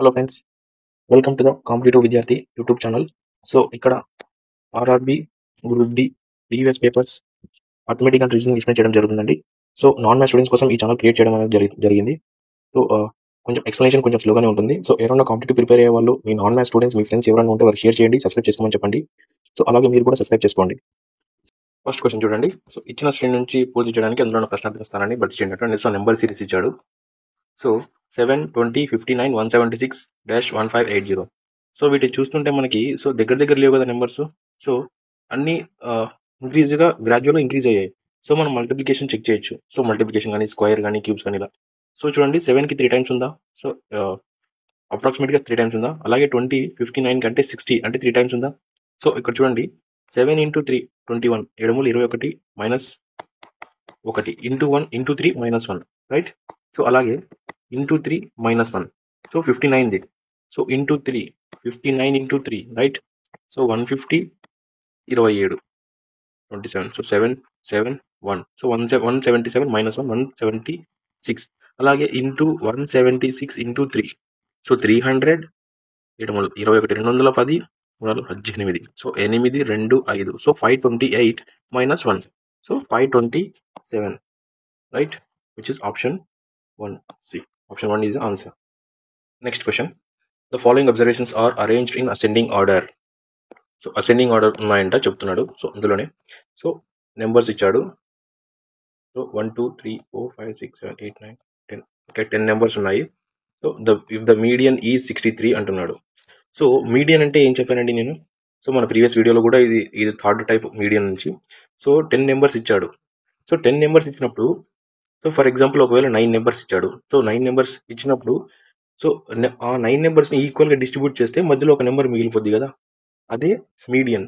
Hello friends, welcome to the competitive విద్యార్థి YouTube channel. So ఇక్కడ RRB, group D previous papers automatic and reasoning explain చేయడం జరుగుతుందండి. So non maths students కోసం ఈ channel create చేయడం అనేది జరిగింది. సో కొంచెం ఎక్స్ప్లెనేషన్ కొంచెం స్లోగానే ఉంటుంది. సో ఎవరైనా కాంపిటేటివ్ ప్రిపేర్ అయ్యే వాళ్ళు, మీ నాన్ మ్యాథ్స్ స్టూడెంట్స్, మీ ఫ్రెండ్స్ ఎవరైనా ఉంటే వారు షేర్ చేయండి, సబ్స్క్రైబ్ చేసుకోమని చెప్పండి. సో అలాగే మీరు కూడా సబ్స్క్రైబ్ చేసుకోండి. ఫస్ట్ క్వశ్చన్ చూడండి. సో ఇచ్చిన శ్రేణి నుంచి పూర్తి చేయడానికి అందులో ఉన్న ప్రశ్నార్థక స్థానాన్ని భర్తీ చేయండి. నెంబర్ సిరీస్ ఇచ్చాడు. సో 7, 20, 59, 176-1580. సో వీటిని చూస్తుంటే మనకి సో దగ్గర లేవు కదా నెంబర్స్. సో అన్ని ఇంక్రీజ్గా గ్రాడ్యువల్గా ఇంక్రీజ్ అయ్యాయి. సో మనం మల్టిప్లికేషన్ చెక్ చేయొచ్చు. సో మల్టిప్లికేషన్ కానీ స్క్వేర్ కానీ క్యూబ్స్ కానీ ఇలా. సో చూడండి 7కి 3 టైమ్స్ ఉందా? సో అప్రాక్సిమేట్గా 3 టైమ్స్ ఉందా? అలాగే 20, 59 కంటే 60 అంటే 3 టైమ్స్ ఉందా? సో ఇక్కడ చూడండి 7 × 3 21, 7 × 21 -1 ఇంటూ 1 ఇంటూ 3 -1, రైట్. సో అలాగే ఇంటూ 3 -1, సో 59ది. So into 3 59 into 3, right. So 150 27 27. So 7 7 1. So 177 -1 176. అలాగే into 176 into 3. So 300 7 21 210 18. So 8 2 5. So 528 -1. So 527, right, which is option 1C. Option 1 is the answer. Next question. The following observations are arranged in ascending order. So ascending order ఉన్నాయంట చెప్తున్నాడు. So అందులోనే so numbers ఇచ్చాడు. So 1 2 3 4 5 6 7 8 9 10. Okay, 10 numbers ఉన్నాయి. So if the median ఈ 63 అంటున్నాడు. So median అంటే ఏం చెప్పానండి నేను? సో మన ప్రీవియస్ వీడియోలో కూడా ఇది థర్డ్ టైప్ మీడియన్ నుంచి. సో 10 నెంబర్స్ ఇచ్చాడు. సో 10 నెంబర్స్ ఇచ్చినప్పుడు, సో ఫర్ ఎగ్జాంపుల్ ఒకవేళ 9 నెంబర్స్ ఇచ్చాడు. సో 9 నెంబర్స్ ఇచ్చినప్పుడు సో ఆ 9 నెంబర్స్ని ఈక్వల్గా డిస్ట్రిబ్యూట్ చేస్తే మధ్యలో ఒక నెంబర్ మిగిలిపోద్ది కదా, అదే మీడియన్.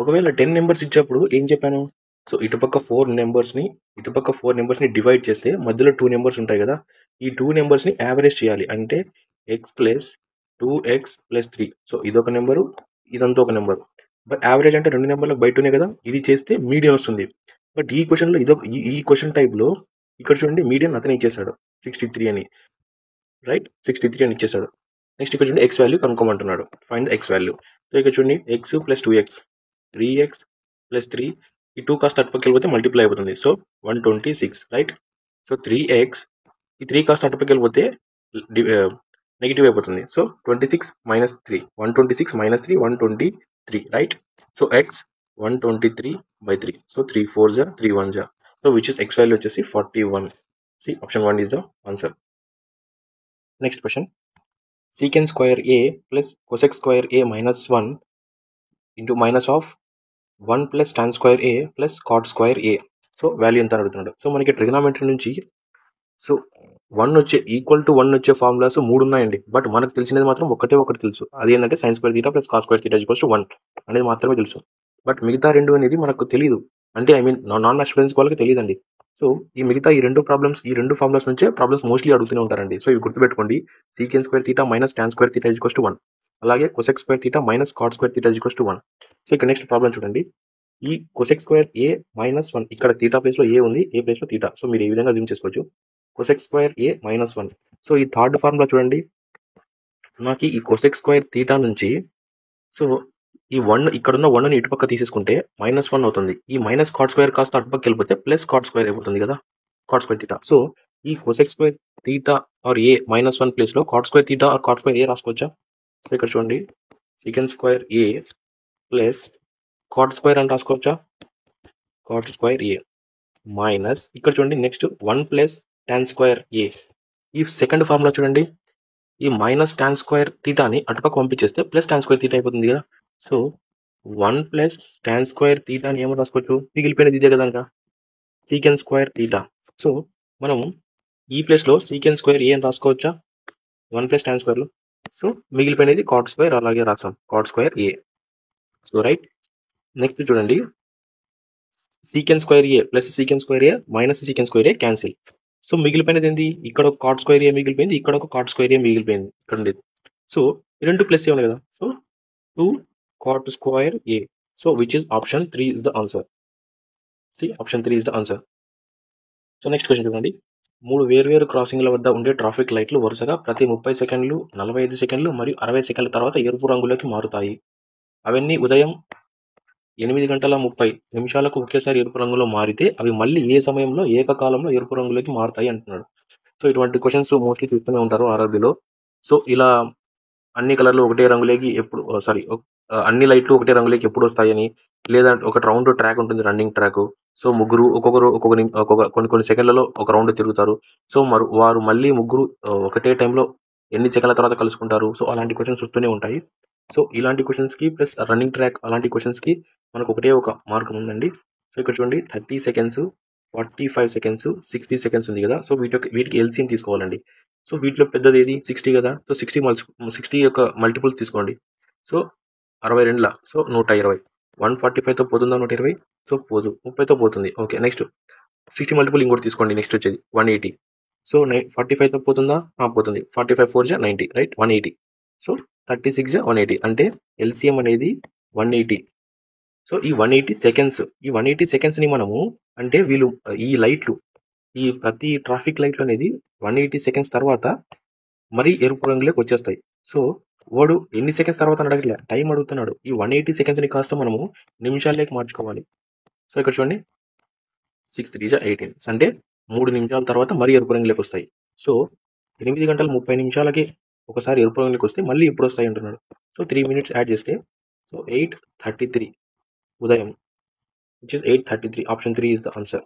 ఒకవేళ 10 నెంబర్స్ ఇచ్చినప్పుడు ఏం చెప్పాను? సో ఇటుపక్క 4 నెంబర్స్ని డివైడ్ చేస్తే మధ్యలో 2 నెంబర్స్ ఉంటాయి కదా, ఈ 2 నెంబర్స్ని యావరేజ్ చేయాలి. అంటే x + 2x + 3. సో ఇదొక నెంబరు, ఇదంతా ఒక నెంబరు. బట్ యావరేజ్ అంటే 2 నెంబర్లకు బయట 2నే కదా, ఇది చేస్తే మీడియన్ వస్తుంది. బట్ ఈ క్వశ్చన్లో ఈ క్వశ్చన్ టైప్లో ఇక్కడ చూడండి మీడియన్ అతనే ఇచ్చేసాడు 63 అని, రైట్. 63 అని ఇచ్చేసాడు. నెక్స్ట్ ఇక్కడ చూడండి ఎక్స్ వాల్యూ కనుక్కోమంటున్నాడు. Find the X value. So ఇక్కడ చూడండి x + 2x 3x + 3, ఈ 2 కాస్త అటుపక్కకి వెళ్ళిపోతే మల్టిప్లై అయిపోతుంది. So 126, right. సో 3x, ఈ 3 కాస్త అటుపక్కకి వెళ్ళిపోతే నెగిటివ్ అయిపోతుంది. So 26 - 3 126 - 3 123, right. So x 123/3. So 3 4s 3 1s. So which is X value వచ్చేసి 41. C option 1 is the answer. Next question. Secant square a plus cosec square a -1 into minus of 1 plus tan square a plus cot square a. So value ఎంత అడుగుతున్నాడు. So మనకి trigonometry నుంచి so 1 వచ్చే equal to 1 వచ్చే formulas 3 ఉన్నాయండి. But మనకు తెలిసినది మాత్రం ఒకటి తెలుసు. అది ఏంటంటే sin square theta plus cos square theta = 1 అనేది మాత్రమే తెలుసు. బట్ మిగతా 2 అనేది మనకు తెలియదు. అంటే నాన్ మ్యాథ్స్ స్టూడెంట్స్ వాళ్ళకి తెలియదండి. సో ఈ మిగతా ఈ రెండు ఫార్ములాస్ నుంచే ప్రాబ్లమ్స్ మోస్ట్లీ అడుగుతూనే ఉంటారండి. సో ఇవి గుర్తుపెట్టుకోండి. secant square theta minus tan square theta = 1. అలాగే cosec square theta minus cot square theta = 1. So ఇక్కడ నెక్స్ట్ ప్రాబ్లం చూడండి. ఈ cosec square a -1, ఇక్కడ theta ప్లేస్లో a ఉంది, a ప్లేస్లో theta. సో మీరు ఈ విధంగా జూమ్ చేసుకోవచ్చు. cosec square a -1. సో ఈ థర్డ్ ఫార్ములా చూడండి. నాకు ఈ cosec square theta నుంచి సో ఈ 1 ఇక్కడున్న 1ని ఇటుపక్క తీసేసుకుంటే -1 అవుతుంది. ఈ మైనస్ కాట్ స్క్వేర్ కాస్త అటుపక్క వెళ్ళిపోతే ప్లస్ కాట్ స్క్వేర్ అయిపోతుంది కదా, కాట్ స్క్వేర్ థీటా. సో ఈ cosec square theta or a -1 ప్లేస్లో cot square theta or cot square a రాసుకోవచ్చా? సో ఇక్కడ చూడండి secant square a plus cot square అని రాసుకోవచ్చా? కాట్ స్క్వేర్ a మైనస్ ఇక్కడ చూడండి next 1 plus tan square a. ఈ సెకండ్ ఫార్ములా చూడండి. ఈ మైనస్ tan square థీటాని అటుపక్క పంపించేస్తే ప్లస్ tan square థీటా అయిపోతుంది కదా. సో 1 ప్లస్ tan square థీటాని ఏమో రాసుకోవచ్చు, మిగిలిపోయినది ఇదే కదా ఇంకా secant square theta. సో మనం ఈ ప్లేస్లో secant square a అని రాసుకోవచ్చా 1 ప్లస్ tan square లో. సో మిగిలిపోయినది కాట్ స్క్వేర్, అలాగే రాసాం cot square a. So right. Next చూడండి secant square a plus secant square a minus secant square a cancel. So మిగిలిపోయినది ఏంది? ఇక్కడ ఒక కాట్ స్క్వేర్ a మిగిలిపోయింది, ఇక్కడ ఒక కాట్ స్క్వేర్ a మిగిలిపోయింది ఇక్కడ ఉండేది. సో ఈ రెండు ప్లస్ ఉన్నాయి కదా. So 2 cot square a. So which is option 3 is the answer. C option 3 is the answer. So next question చూడండి. 3 వేర్వేరు క్రాసింగ్ల వద్ద ఉండే ట్రాఫిక్ లైట్లు వరుసగా ప్రతి 30 సెకన్లు, 45 సెకన్లు మరియు 60 సెకన్ల తర్వాత ఎరుపు రంగులోకి మారుతాయి. అవన్నీ ఉదయం 8:30 ఒకేసారి ఎరుపు రంగులో మారితే అవి మళ్ళీ ఏ సమయంలో ఏకకాలంలో ఎరుపు రంగులోకి మారుతాయి అంటున్నాడు. సో ఇటువంటి క్వశ్చన్స్ మోస్ట్లీ చూస్తూనే ఉంటారు ఆర్ఆర్బీలో. సో ఇలా అన్ని కలర్లు ఒకటే రంగులోకి ఎప్పుడు అన్ని లైట్లు ఒకటే రంగులోకి ఎప్పుడు వస్తాయని, లేదా ఒక రౌండ్ ట్రాక్ ఉంటుంది, రన్నింగ్ ట్రాక్. సో ముగ్గురు కొన్ని సెకండ్లలో ఒక రౌండ్ తిరుగుతారు. సో వారు మళ్ళీ ముగ్గురు ఒకటే టైంలో ఎన్ని సెకండ్ల తర్వాత కలుసుకుంటారు. సో అలాంటి క్వశ్చన్స్ వస్తూనే ఉంటాయి. సో ఇలాంటి క్వశ్చన్స్కి ప్లస్ రన్నింగ్ ట్రాక్ అలాంటి క్వశ్చన్స్కి మనకు ఒకటే ఒక మార్గం ఉందండి. సో ఇక్కడ చూడండి 30 సెకండ్స్, 45 సెకండ్స్, 60 సెకండ్స్ ఉంది కదా. సో వీటికి ఎల్సిఎం తీసుకోవాలండి. సో వీటిలో పెద్దది ఏది 60 కదా. సో 60 యొక్క మల్టిపుల్స్ తీసుకోండి. సో 62 సో 120, 145తో పోతుందా 120? సో పోదు, 30తో పోతుంది. ఓకే, నెక్స్ట్ 60 మల్టిపుల్ ఇంకోటి తీసుకోండి. నెక్స్ట్ వచ్చేది 180. సో 45తో పోతుందా? పోతుంది. 45 4 90, రైట్, 180. సో 36 180 అంటే ఎల్సిఎం అనేది 180. సో ఈ 180 సెకండ్స్, ఈ 180 సెకండ్స్ని మనము అంటే వీళ్ళు ఈ లైట్లు, ఈ ప్రతి ట్రాఫిక్ లైట్లు అనేది 180 సెకండ్స్ తర్వాత మరీ ఎరుపు రంగులోకి వచ్చేస్తాయి. సో వాడు ఎన్ని సెకండ్స్ తర్వాత అని అడగలే, టైం అడుగుతున్నాడు. ఈ 180 సెకండ్స్ని కాస్త మనము నిమిషాల్లోకి మార్చుకోవాలి. సో ఇక్కడ చూడండి 6 3 18 అంటే 3 నిమిషాల తర్వాత మరీ ఎరుపు రంగులోకి వస్తాయి. సో 8:30 ఒకసారి ఎరుపు రంగులోకి వస్తే మళ్ళీ ఎప్పుడు వస్తాయి అంటున్నాడు. సో 3 minutes యాడ్ చేస్తే సో 8:33 ఉదయం, which is 8:33. Option 3 is the answer.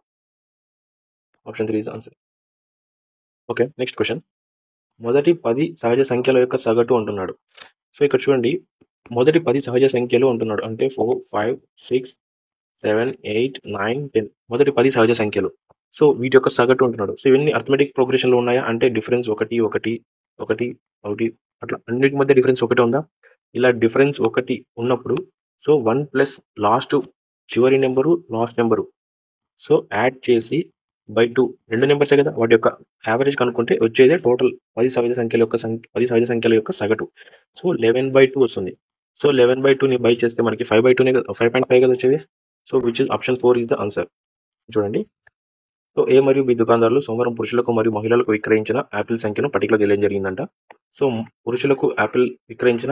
Option 3 is the answer. Okay, next question. మొదటి 10 సహజ సంఖ్యల యొక్క సగటు అంటున్నాడు. సో ఇక్కడ చూడండి మొదటి 10 సహజ సంఖ్యలు అంటున్నాడు. అంటే 4 5 6 7 8 9 10 మొదటి 10 సహజ సంఖ్యలు. సో వీటి యొక్క సగటు అంటున్నాడు. సో ఇవన్నీ అర్థమెటిక్ ప్రోగ్రెషన్లో ఉన్నాయా అంటే డిఫరెన్స్ 1 1 1 1 అట్లా అన్నిటి మధ్య డిఫరెన్స్ ఒకటే ఉందా? ఇలా డిఫరెన్స్ 1 ఉన్నప్పుడు సో 1 ప్లస్ లాస్ట్ చివరి number last number so add చేసి బై 2 రెండు నెంబర్సే కదా, వాటి యొక్క యావరేజ్ కనుక్కుంటే వచ్చేదే టోటల్ 10 సహజ సంఖ్యల యొక్క సగటు. సో 11/2 వస్తుంది. సో 11/2ని బై చేస్తే మనకి 5/2 5.5 కదా వచ్చేది. So which is option 4 is the answer. చూడండి, సో ఏ మరియు బి దుకాణదారులు సోమవారం పురుషులకు మరియు మహిళలకు విక్రయించిన యాపిల్ సంఖ్యను పట్టికలో తెలియడం జరిగిందంట. సో పురుషులకు విక్రయించిన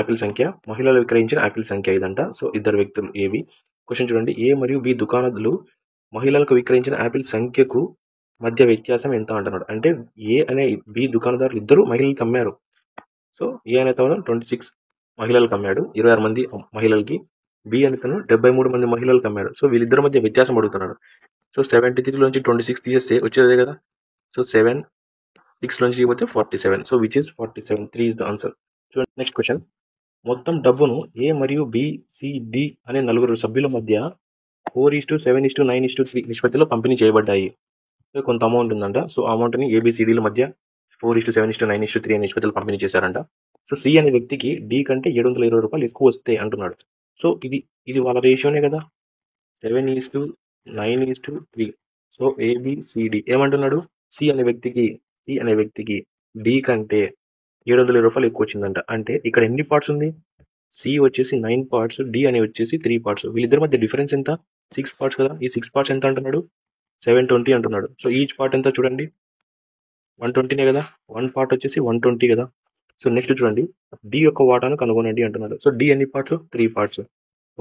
యాపిల్ సంఖ్య, మహిళలు విక్రయించిన యాపిల్ సంఖ్య ఇదంట. సో ఇద్దరు వ్యక్తులు ఏవి? క్వశ్చన్ చూడండి, ఏ మరియు బి దుకాణాలు మహిళలకు విక్రయించిన యాపిల్ సంఖ్యకు మధ్య వ్యత్యాసం ఎంత అంటున్నాడు. అంటే ఏ అనే బి దుకాణదారులు ఇద్దరు మహిళలకు అమ్మారు. సో ఏ అనే తను 26 మహిళలకు అమ్మాడు, 26 మంది మహిళలకి. బి అనే తను 73 మంది మహిళలకు అమ్మాడు. సో వీళ్ళిద్దరి మధ్య వ్యత్యాసం అడుగుతున్నాడు. సో 73లోంచి 26 తీసేస్తే వచ్చేదే కదా. So 7 6లోంచి తీయబోతే 47. So which is 47. 3 is the answer. చూడండి, నెక్స్ట్ క్వశ్చన్. మొత్తం డబ్బును ఏ మరియు బి సి డి అనే నలుగురు సభ్యుల మధ్య 4:7:9:3 నిష్పత్తిలో పంపిణీ చేయబడ్డాయి. కొంత అమౌంట్ ఉందంట. సో ఆ అమౌంట్ని ఏబిసిడీల మధ్య 4:7:9:3 అనే నిష్పత్తిలో పంపిణీ చేశారంట. సో సి అనే వ్యక్తికి డి కంటే 720 రూపాయలు ఎక్కువ వస్తే అంటున్నాడు. సో ఇది వాళ్ళ రేషియోనే కదా, 7:9:3. సో ఏబిసిడి ఏమంటున్నాడు, సి అనే వ్యక్తికి డి కంటే 720 రూపాయలు ఎక్కువ వచ్చిందంట. అంటే ఇక్కడ ఎన్ని పార్ట్స్ ఉంది? సి వచ్చేసి 9 పార్ట్స్, డి అనే వచ్చేసి 3 పార్ట్స్. వీళ్ళిద్దరి మధ్య డిఫరెన్స్ ఎంత? 6 పార్ట్స్ కదా. ఈ 6 పార్ట్స్ ఎంత అంటున్నాడు? 720 అంటున్నాడు. సో ఈచ్ పార్ట్ ఎంత చూడండి, 120నే కదా. 1 పార్ట్ వచ్చేసి 120 కదా. సో నెక్స్ట్ చూడండి, డి యొక్క వాటాను కనుగొనండి అంటున్నాడు. సో డి ఎన్ని పార్ట్స్? 3 పార్ట్స్.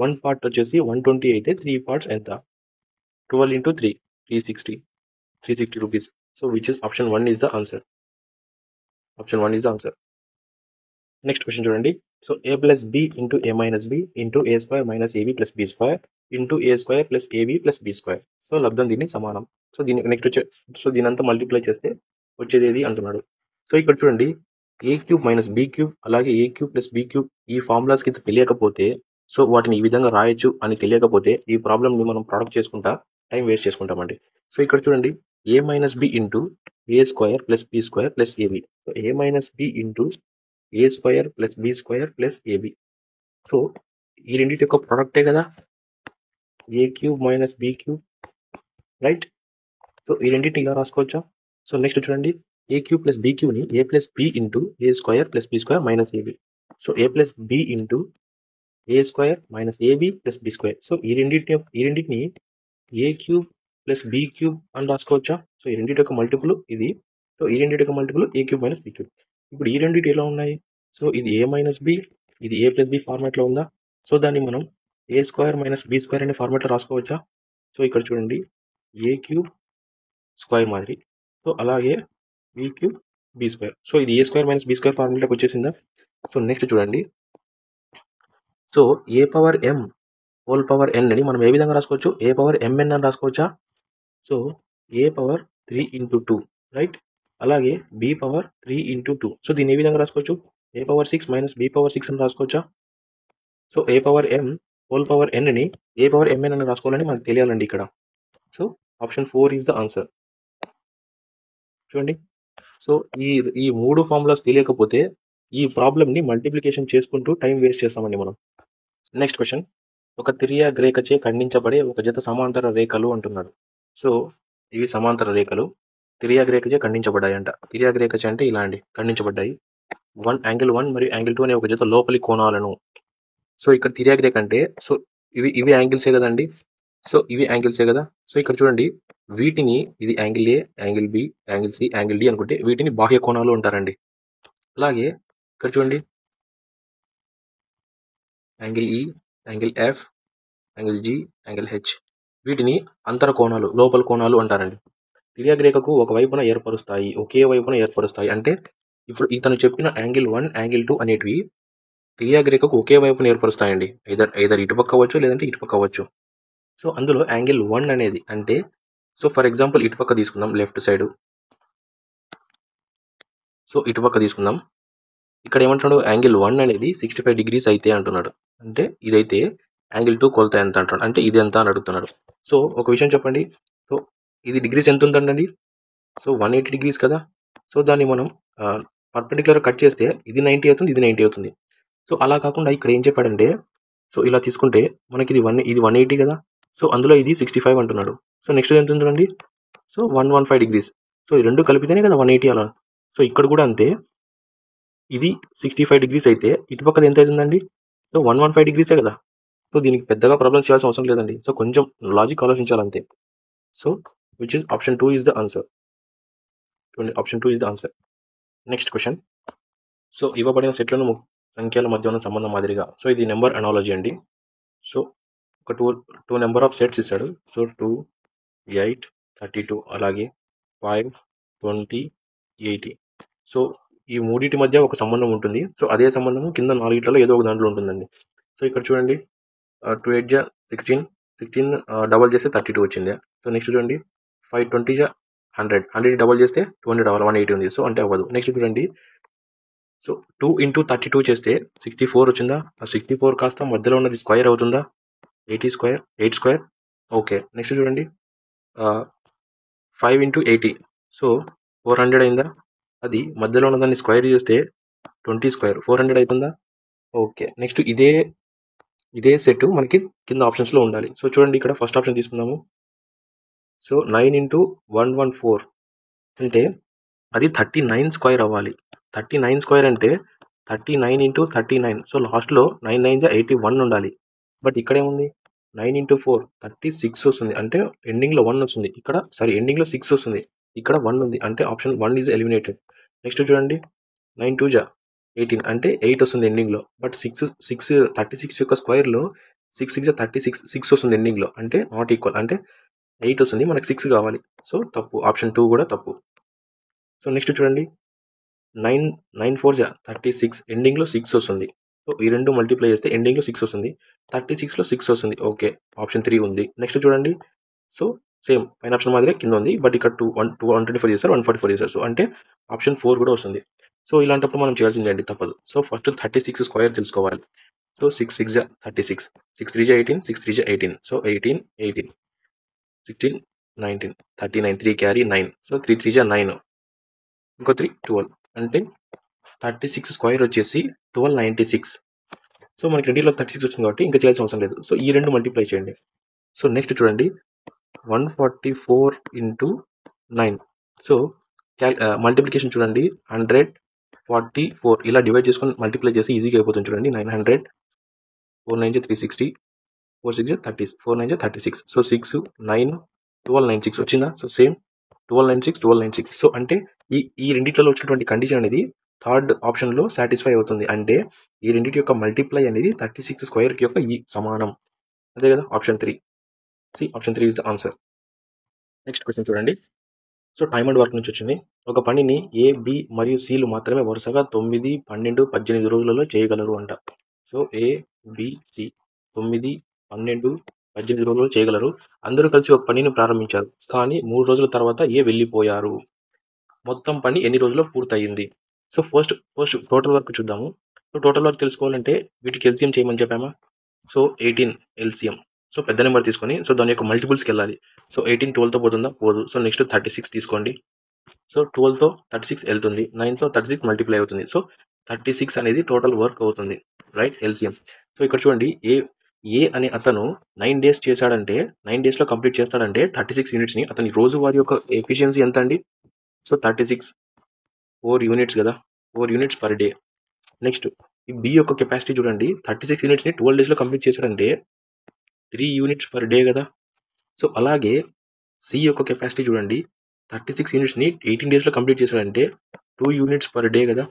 1 పార్ట్ వచ్చేసి 120 అయితే 3 పార్ట్స్ ఎంత? 12 × 3 360 rupees. So which is option 1 is the answer. Option 1 is the answer. Next question చూడండి. So a + b × a - b × a² - ab + b² × a² + ab + b². So లబ్ధం దీన్ని సమానం. So దీని next దీని అంతా multiply చేస్తే వచ్చేది ఏది అంటున్నాడు. సో ఇక్కడ చూడండి, a³ - b³ అలాగే a³ + b³ ఈ ఫార్ములాస్ కి తెలియకపోతే, సో వాటిని ఈ విధంగా రాయొచ్చు అని తెలియకపోతే ఈ ప్రాబ్లమ్ని మనం ప్రొడక్ట్ చేసుకుంటా టైం వేస్ట్ చేసుకుంటామండి. సో ఇక్కడ చూడండి, a - b × a² + b² + ab. So a - b × a² + b² + ab. So ఈ రెండింటి యొక్క ప్రొడక్టే కదా a³ - b³ రైట్. సో ఈ రెండింటిని ఇలా రాసుకోవచ్చా? సో నెక్స్ట్ చూడండి, a³ + b³ని a + b × a² + b² - ab. So a + b × a² - ab + b². So ఈ రెండింటిని a³ ప్లస్ బి క్యూబ్ అని రాసుకోవచ్చా? సో ఈ రెండింటి యొక్క మల్టిపుల్ ఇది. సో ఈ రెండింటి యొక్క మల్టిపుల్ ఏ క్యూబ్ మైనస్ బి క్యూబ్. ఇప్పుడు ఈ రెండింటి ఎలా ఉన్నాయి? సో ఇది ఏ మైనస్ బి, ఇది ఏ ప్లస్ బి ఫార్మాట్లో ఉందా? సో దాన్ని మనం A square minus B square అనే ఫార్మాట్లో రాసుకోవచ్చా? సో ఇక్కడ చూడండి ఏ క్యూబ్ స్క్వేర్ మాదిరి, సో అలాగే B cube B square. So ఇది A square minus B square ఫార్ములాకి వచ్చేసిందా? సో నెక్స్ట్ చూడండి, so A power M whole power N అని మనం ఏ విధంగా రాసుకోవచ్చు? ఏ పవర్ ఎంఎన్ అని రాసుకోవచ్చా? So A power 3 into 2 right, అలాగే బి పవర్ 3 ఇంటూ 2. సో దీన్ని ఏ విధంగా రాసుకోవచ్చు? A power 6 minus B power 6 అని రాసుకోవచ్చా? So A power M whole power ఎన్ని ఏ పవర్ ఎంఎన్ అని రాసుకోవాలని మనకు తెలియాలండి ఇక్కడ. So option 4 is the answer. చూడండి, సో ఈ 3 ఫార్ములాస్ తెలియకపోతే ఈ ప్రాబ్లమ్ని మల్టిప్లికేషన్ చేసుకుంటూ టైం వేస్ట్ చేస్తామండి మనం. నెక్స్ట్ క్వశ్చన్, ఒక తిర్యగ్రేఖచే ఖండించబడే ఒక జత సమాంతర రేఖలు అంటున్నాడు. సో ఇవి సమాంతర రేఖలు తిర్యగ్రేఖచే ఖండించబడ్డాయంట. తిర్యగ్రేఖచే అంటే ఇలా అండి, ఖండించబడ్డాయి. యాంగిల్ 1 మరియు యాంగిల్ 2 అనే ఒక జత లోపలి కోణాలను. సో ఇక్కడ తిర్యగ్రేఖ అంటే సో ఇవి యాంగిల్సే కదండి. సో ఇవి యాంగిల్సే కదా. సో ఇక్కడ చూడండి, వీటిని ఇది angle A, angle B, angle C, angle D అనుకుంటే వీటిని బాహ్య కోణాలు అంటారండి. అలాగే ఇక్కడ చూడండి, యాంగిల్ ఈ, angle F, angle G, angle H, వీటిని అంతర కోణాలు, లోపల కోణాలు అంటారండి. తిర్యగ్రేఖకు ఒక వైపున ఏర్పరుస్తాయి, ఒకే వైపున ఏర్పరుస్తాయి అంటే ఇప్పుడు ఇతను చెప్పిన యాంగిల్ 1, యాంగిల్ 2 అనేటివి తిర్యగ్రేఖకు ఒకే వైపున ఏర్పరుస్తాయండి. ఐదర్ ఇటుపక్క అవ్వచ్చు, లేదంటే ఇటుపక్క అవ్వచ్చు. సో అందులో యాంగిల్ 1 అనేది అంటే, సో ఫర్ ఎగ్జాంపుల్ ఇటుపక్క తీసుకుందాం, లెఫ్ట్ సైడ్. సో ఇటుపక్క తీసుకుందాం, ఇక్కడ ఏమంటున్నాడు? యాంగిల్ 1 అనేది 65 డిగ్రీస్ అయితే అంటున్నాడు. అంటే ఇదైతే యాంగిల్ 2 కొలత ఎంత అంటున్నాడు, అంటే ఇది ఎంత అని అడుగుతున్నాడు. సో ఒక విషయం చెప్పండి, సో ఇది డిగ్రీస్ ఎంత ఉందండి? సో 180 డిగ్రీస్ కదా. సో దాన్ని మనం పర్పెండిక్యులర్ కట్ చేస్తే ఇది 90 అవుతుంది, ఇది 90 అవుతుంది. సో అలా కాకుండా ఇక్కడ ఏం చెప్పాడంటే, సో ఇలా తీసుకుంటే మనకి ఇది 180 కదా. సో అందులో ఇది 65 అంటున్నాడు. సో నెక్స్ట్ ఎంత ఉందండి? So 115 degrees. సో ఈ రెండు కలిపితేనే కదా 180 అలా. సో ఇక్కడ కూడా అంతే, ఇది 65 డిగ్రీస్ అయితే ఇటుపక్కది ఎంత అవుతుందండి? సో 115 డిగ్రీసే కదా. సో దీనికి పెద్దగా ప్రాబ్లమ్స్ చేయాల్సిన అవసరం లేదండి. సో కొంచెం లాజిక్ ఆలోచించాలంతే. So which is option 2 is the answer. చూడండి, option 2 is the answer. Next question, so ఇవ్వబడిన సెట్లను సంఖ్యల మధ్య ఉన్న సంబంధం మాదిరిగా. సో ఇది నెంబర్ అనాలజీ అండి. సో ఒక టూ నెంబర్ ఆఫ్ సెట్స్ ఇస్తాడు. సో 2, 8, 32, అలాగే 5, 20, 80. సో ఈ మూడింటి మధ్య ఒక సంబంధం ఉంటుంది. సో అదే సంబంధం కింద 4 ఏదో ఒక దాంట్లో ఉంటుందండి. సో ఇక్కడ చూడండి, 2 8 జా 16, 16 డబల్ చేస్తే 32 వచ్చింది. సో నెక్స్ట్ చూడండి, 5 20 జా 100, 100 డబల్ చేస్తే 200 అవ్వాలి, 180 ఉంది. సో అంటే అవ్వదు. నెక్స్ట్ చూడండి, సో 2 ఇంటూ 32 చేస్తే 64 వచ్చిందా? ఆ 64 కాస్త మధ్యలో ఉన్నది స్క్వేర్ అవుతుందా? 80 స్క్వేర్, 8 స్క్వేర్. ఓకే, నెక్స్ట్ చూడండి, 5 ఇంటూ 80, సో 400 అయిందా? అది మధ్యలో ఉన్న దాన్ని స్క్వేర్ చేస్తే 20 స్క్వేర్, 400 అవుతుందా? ఓకే, నెక్స్ట్ ఇదే సెట్ మనకి కింద ఆప్షన్స్లో ఉండాలి. సో చూడండి, ఇక్కడ ఫస్ట్ ఆప్షన్ తీసుకుందాము. సో 9 ఇంటూ 114 అంటే అది 39 స్క్వేర్ అవ్వాలి. 39 స్క్వేర్ అంటే 39 ఇంటూ 39. సో లాస్ట్లో 9 9 81 ఉండాలి. బట్ ఇక్కడ ఏముంది? 9 ఇంటూ 4 36 వస్తుంది. అంటే ఎండింగ్లో 1 వస్తుంది. ఇక్కడ ఎండింగ్లో 6 వస్తుంది. ఇక్కడ 1 ఉంది. అంటే ఆప్షన్ 1 ఈజ్ ఎలిమినేటెడ్. నెక్స్ట్ చూడండి, 9 2 జా 18 అంటే 8 వస్తుంది ఎండింగ్లో. బట్ 36 యొక్క స్క్వేర్లో 6 6 36, 6 వస్తుంది ఎండింగ్లో. అంటే నాట్ ఈక్వల్, అంటే 8 వస్తుంది, మనకు 6 కావాలి. సో తప్పు, ఆప్షన్ 2 కూడా తప్పు. సో నెక్స్ట్ చూడండి, 9 4 జా 36, ఎండింగ్లో 6 వస్తుంది. సో ఈ రెండు మల్టిప్లై చేస్తే ఎండింగ్లో 6 వస్తుంది, 36లో 6 వస్తుంది. ఓకే, ఆప్షన్ 3 ఉంది. నెక్స్ట్ చూడండి, సో సేమ్ పైన ఆప్షన్ మాదిరే కింద ఉంది. బట్ ఇక్కడ 124 చేస్తారు, 144 చేస్తారు. సో అంటే ఆప్షన్ 4 కూడా వస్తుంది. సో ఇలాంటప్పుడు మనం చేయాల్సింది అండి, తప్పదు. సో ఫస్ట్ 36 స్క్వేర్ తెలుసుకోవాలి. సో 6 6 జా 36, 6 3 జా 18, 6 3 జా 18. So 18 18, 16 19, 39, 3 carry 9. సో 3 3 జా 9, ఇంకో 3 12. అంటే 36 స్క్వేర్ వచ్చేసి 1296. సో మనకి రెండింటిలో 36 వచ్చింది కాబట్టి ఇంకా చేయాల్సిన అవసరం లేదు. సో ఈ రెండు మల్టిప్లై చేయండి. సో నెక్స్ట్ చూడండి, 144 ఇంటూ 9. సో మల్టిప్లికేషన్ చూడండి, 144 ఇలా డివైడ్ చేసుకొని మల్టిప్లై చేసి ఈజీగా అయిపోతుంది. చూడండి, 900, 4 9 360, 4 6 30, 4 9 36. సో 6 9 1296 వచ్చిందా? So same 1296. సో అంటే ఈ రెండిట్లలో వచ్చినటువంటి కండిషన్ అనేది థర్డ్ ఆప్షన్లో సాటిస్ఫై అవుతుంది. అంటే ఈ రెండింటి యొక్క మల్టిప్లై అనేది 36 స్క్వేర్కి యొక్క సమానం. అదే కదా option 3. Option 3 is the answer. Next question చూడండి. సో టైమ్ అండ్ వర్క్ నుంచి వచ్చింది. ఒక పనిని ఏ, బి మరియు సిలు మాత్రమే వరుసగా 9, 12, 18 రోజులలో చేయగలరు అంట. సో ఏ, బి, సి 9, 12, 18 రోజుల్లో చేయగలరు. అందరూ కలిసి ఒక పనిని ప్రారంభించారు. కానీ 3 రోజుల తర్వాత ఏ వెళ్ళిపోయారు. మొత్తం పని ఎన్ని రోజుల్లో పూర్తయింది? సో ఫస్ట్ టోటల్ వర్క్ చూద్దాము. సో టోటల్ వర్క్ తెలుసుకోవాలంటే వీటికి ఎల్సిఎం చేయమని చెప్పామా? So 18 LCM. సో పెద్ద నెంబర్ తీసుకొని సో దాని యొక్క మల్టిపుల్స్కి వెళ్ళాలి. సో 18 12తో పోతుందా? పోదు. సో నెక్స్ట్ 36 తీసుకోండి. సో 12తో 36 వెళ్తుంది. 9తో 36 మల్టిప్లై అవుతుంది. సో 36 అనేది టోటల్ వర్క్ అవుతుంది. Right, LCM. సో ఇక్కడ చూడండి, ఏ అనే అతను 9 days చేశాడంటే 9 daysలో కంప్లీట్ చేస్తాడంటే 36 యూనిట్స్ని అతని రోజువారి యొక్క ఎఫిషియన్సీ ఎంత అండి? సో 36 4 యూనిట్స్ కదా, 4 యూనిట్స్ పర్ డే. నెక్స్ట్ ఈ బి యొక్క కెపాసిటీ చూడండి, 36 యూనిట్స్ని 12 daysలో కంప్లీట్ చేశాడంటే 3 యూనిట్స్ పర్ డే కదా. సో అలాగే సి యొక్క కెపాసిటీ చూడండి, 36 యూనిట్స్ని 18 daysలో కంప్లీట్ చేశాడంటే 2 యూనిట్స్ పర్ డే కదా.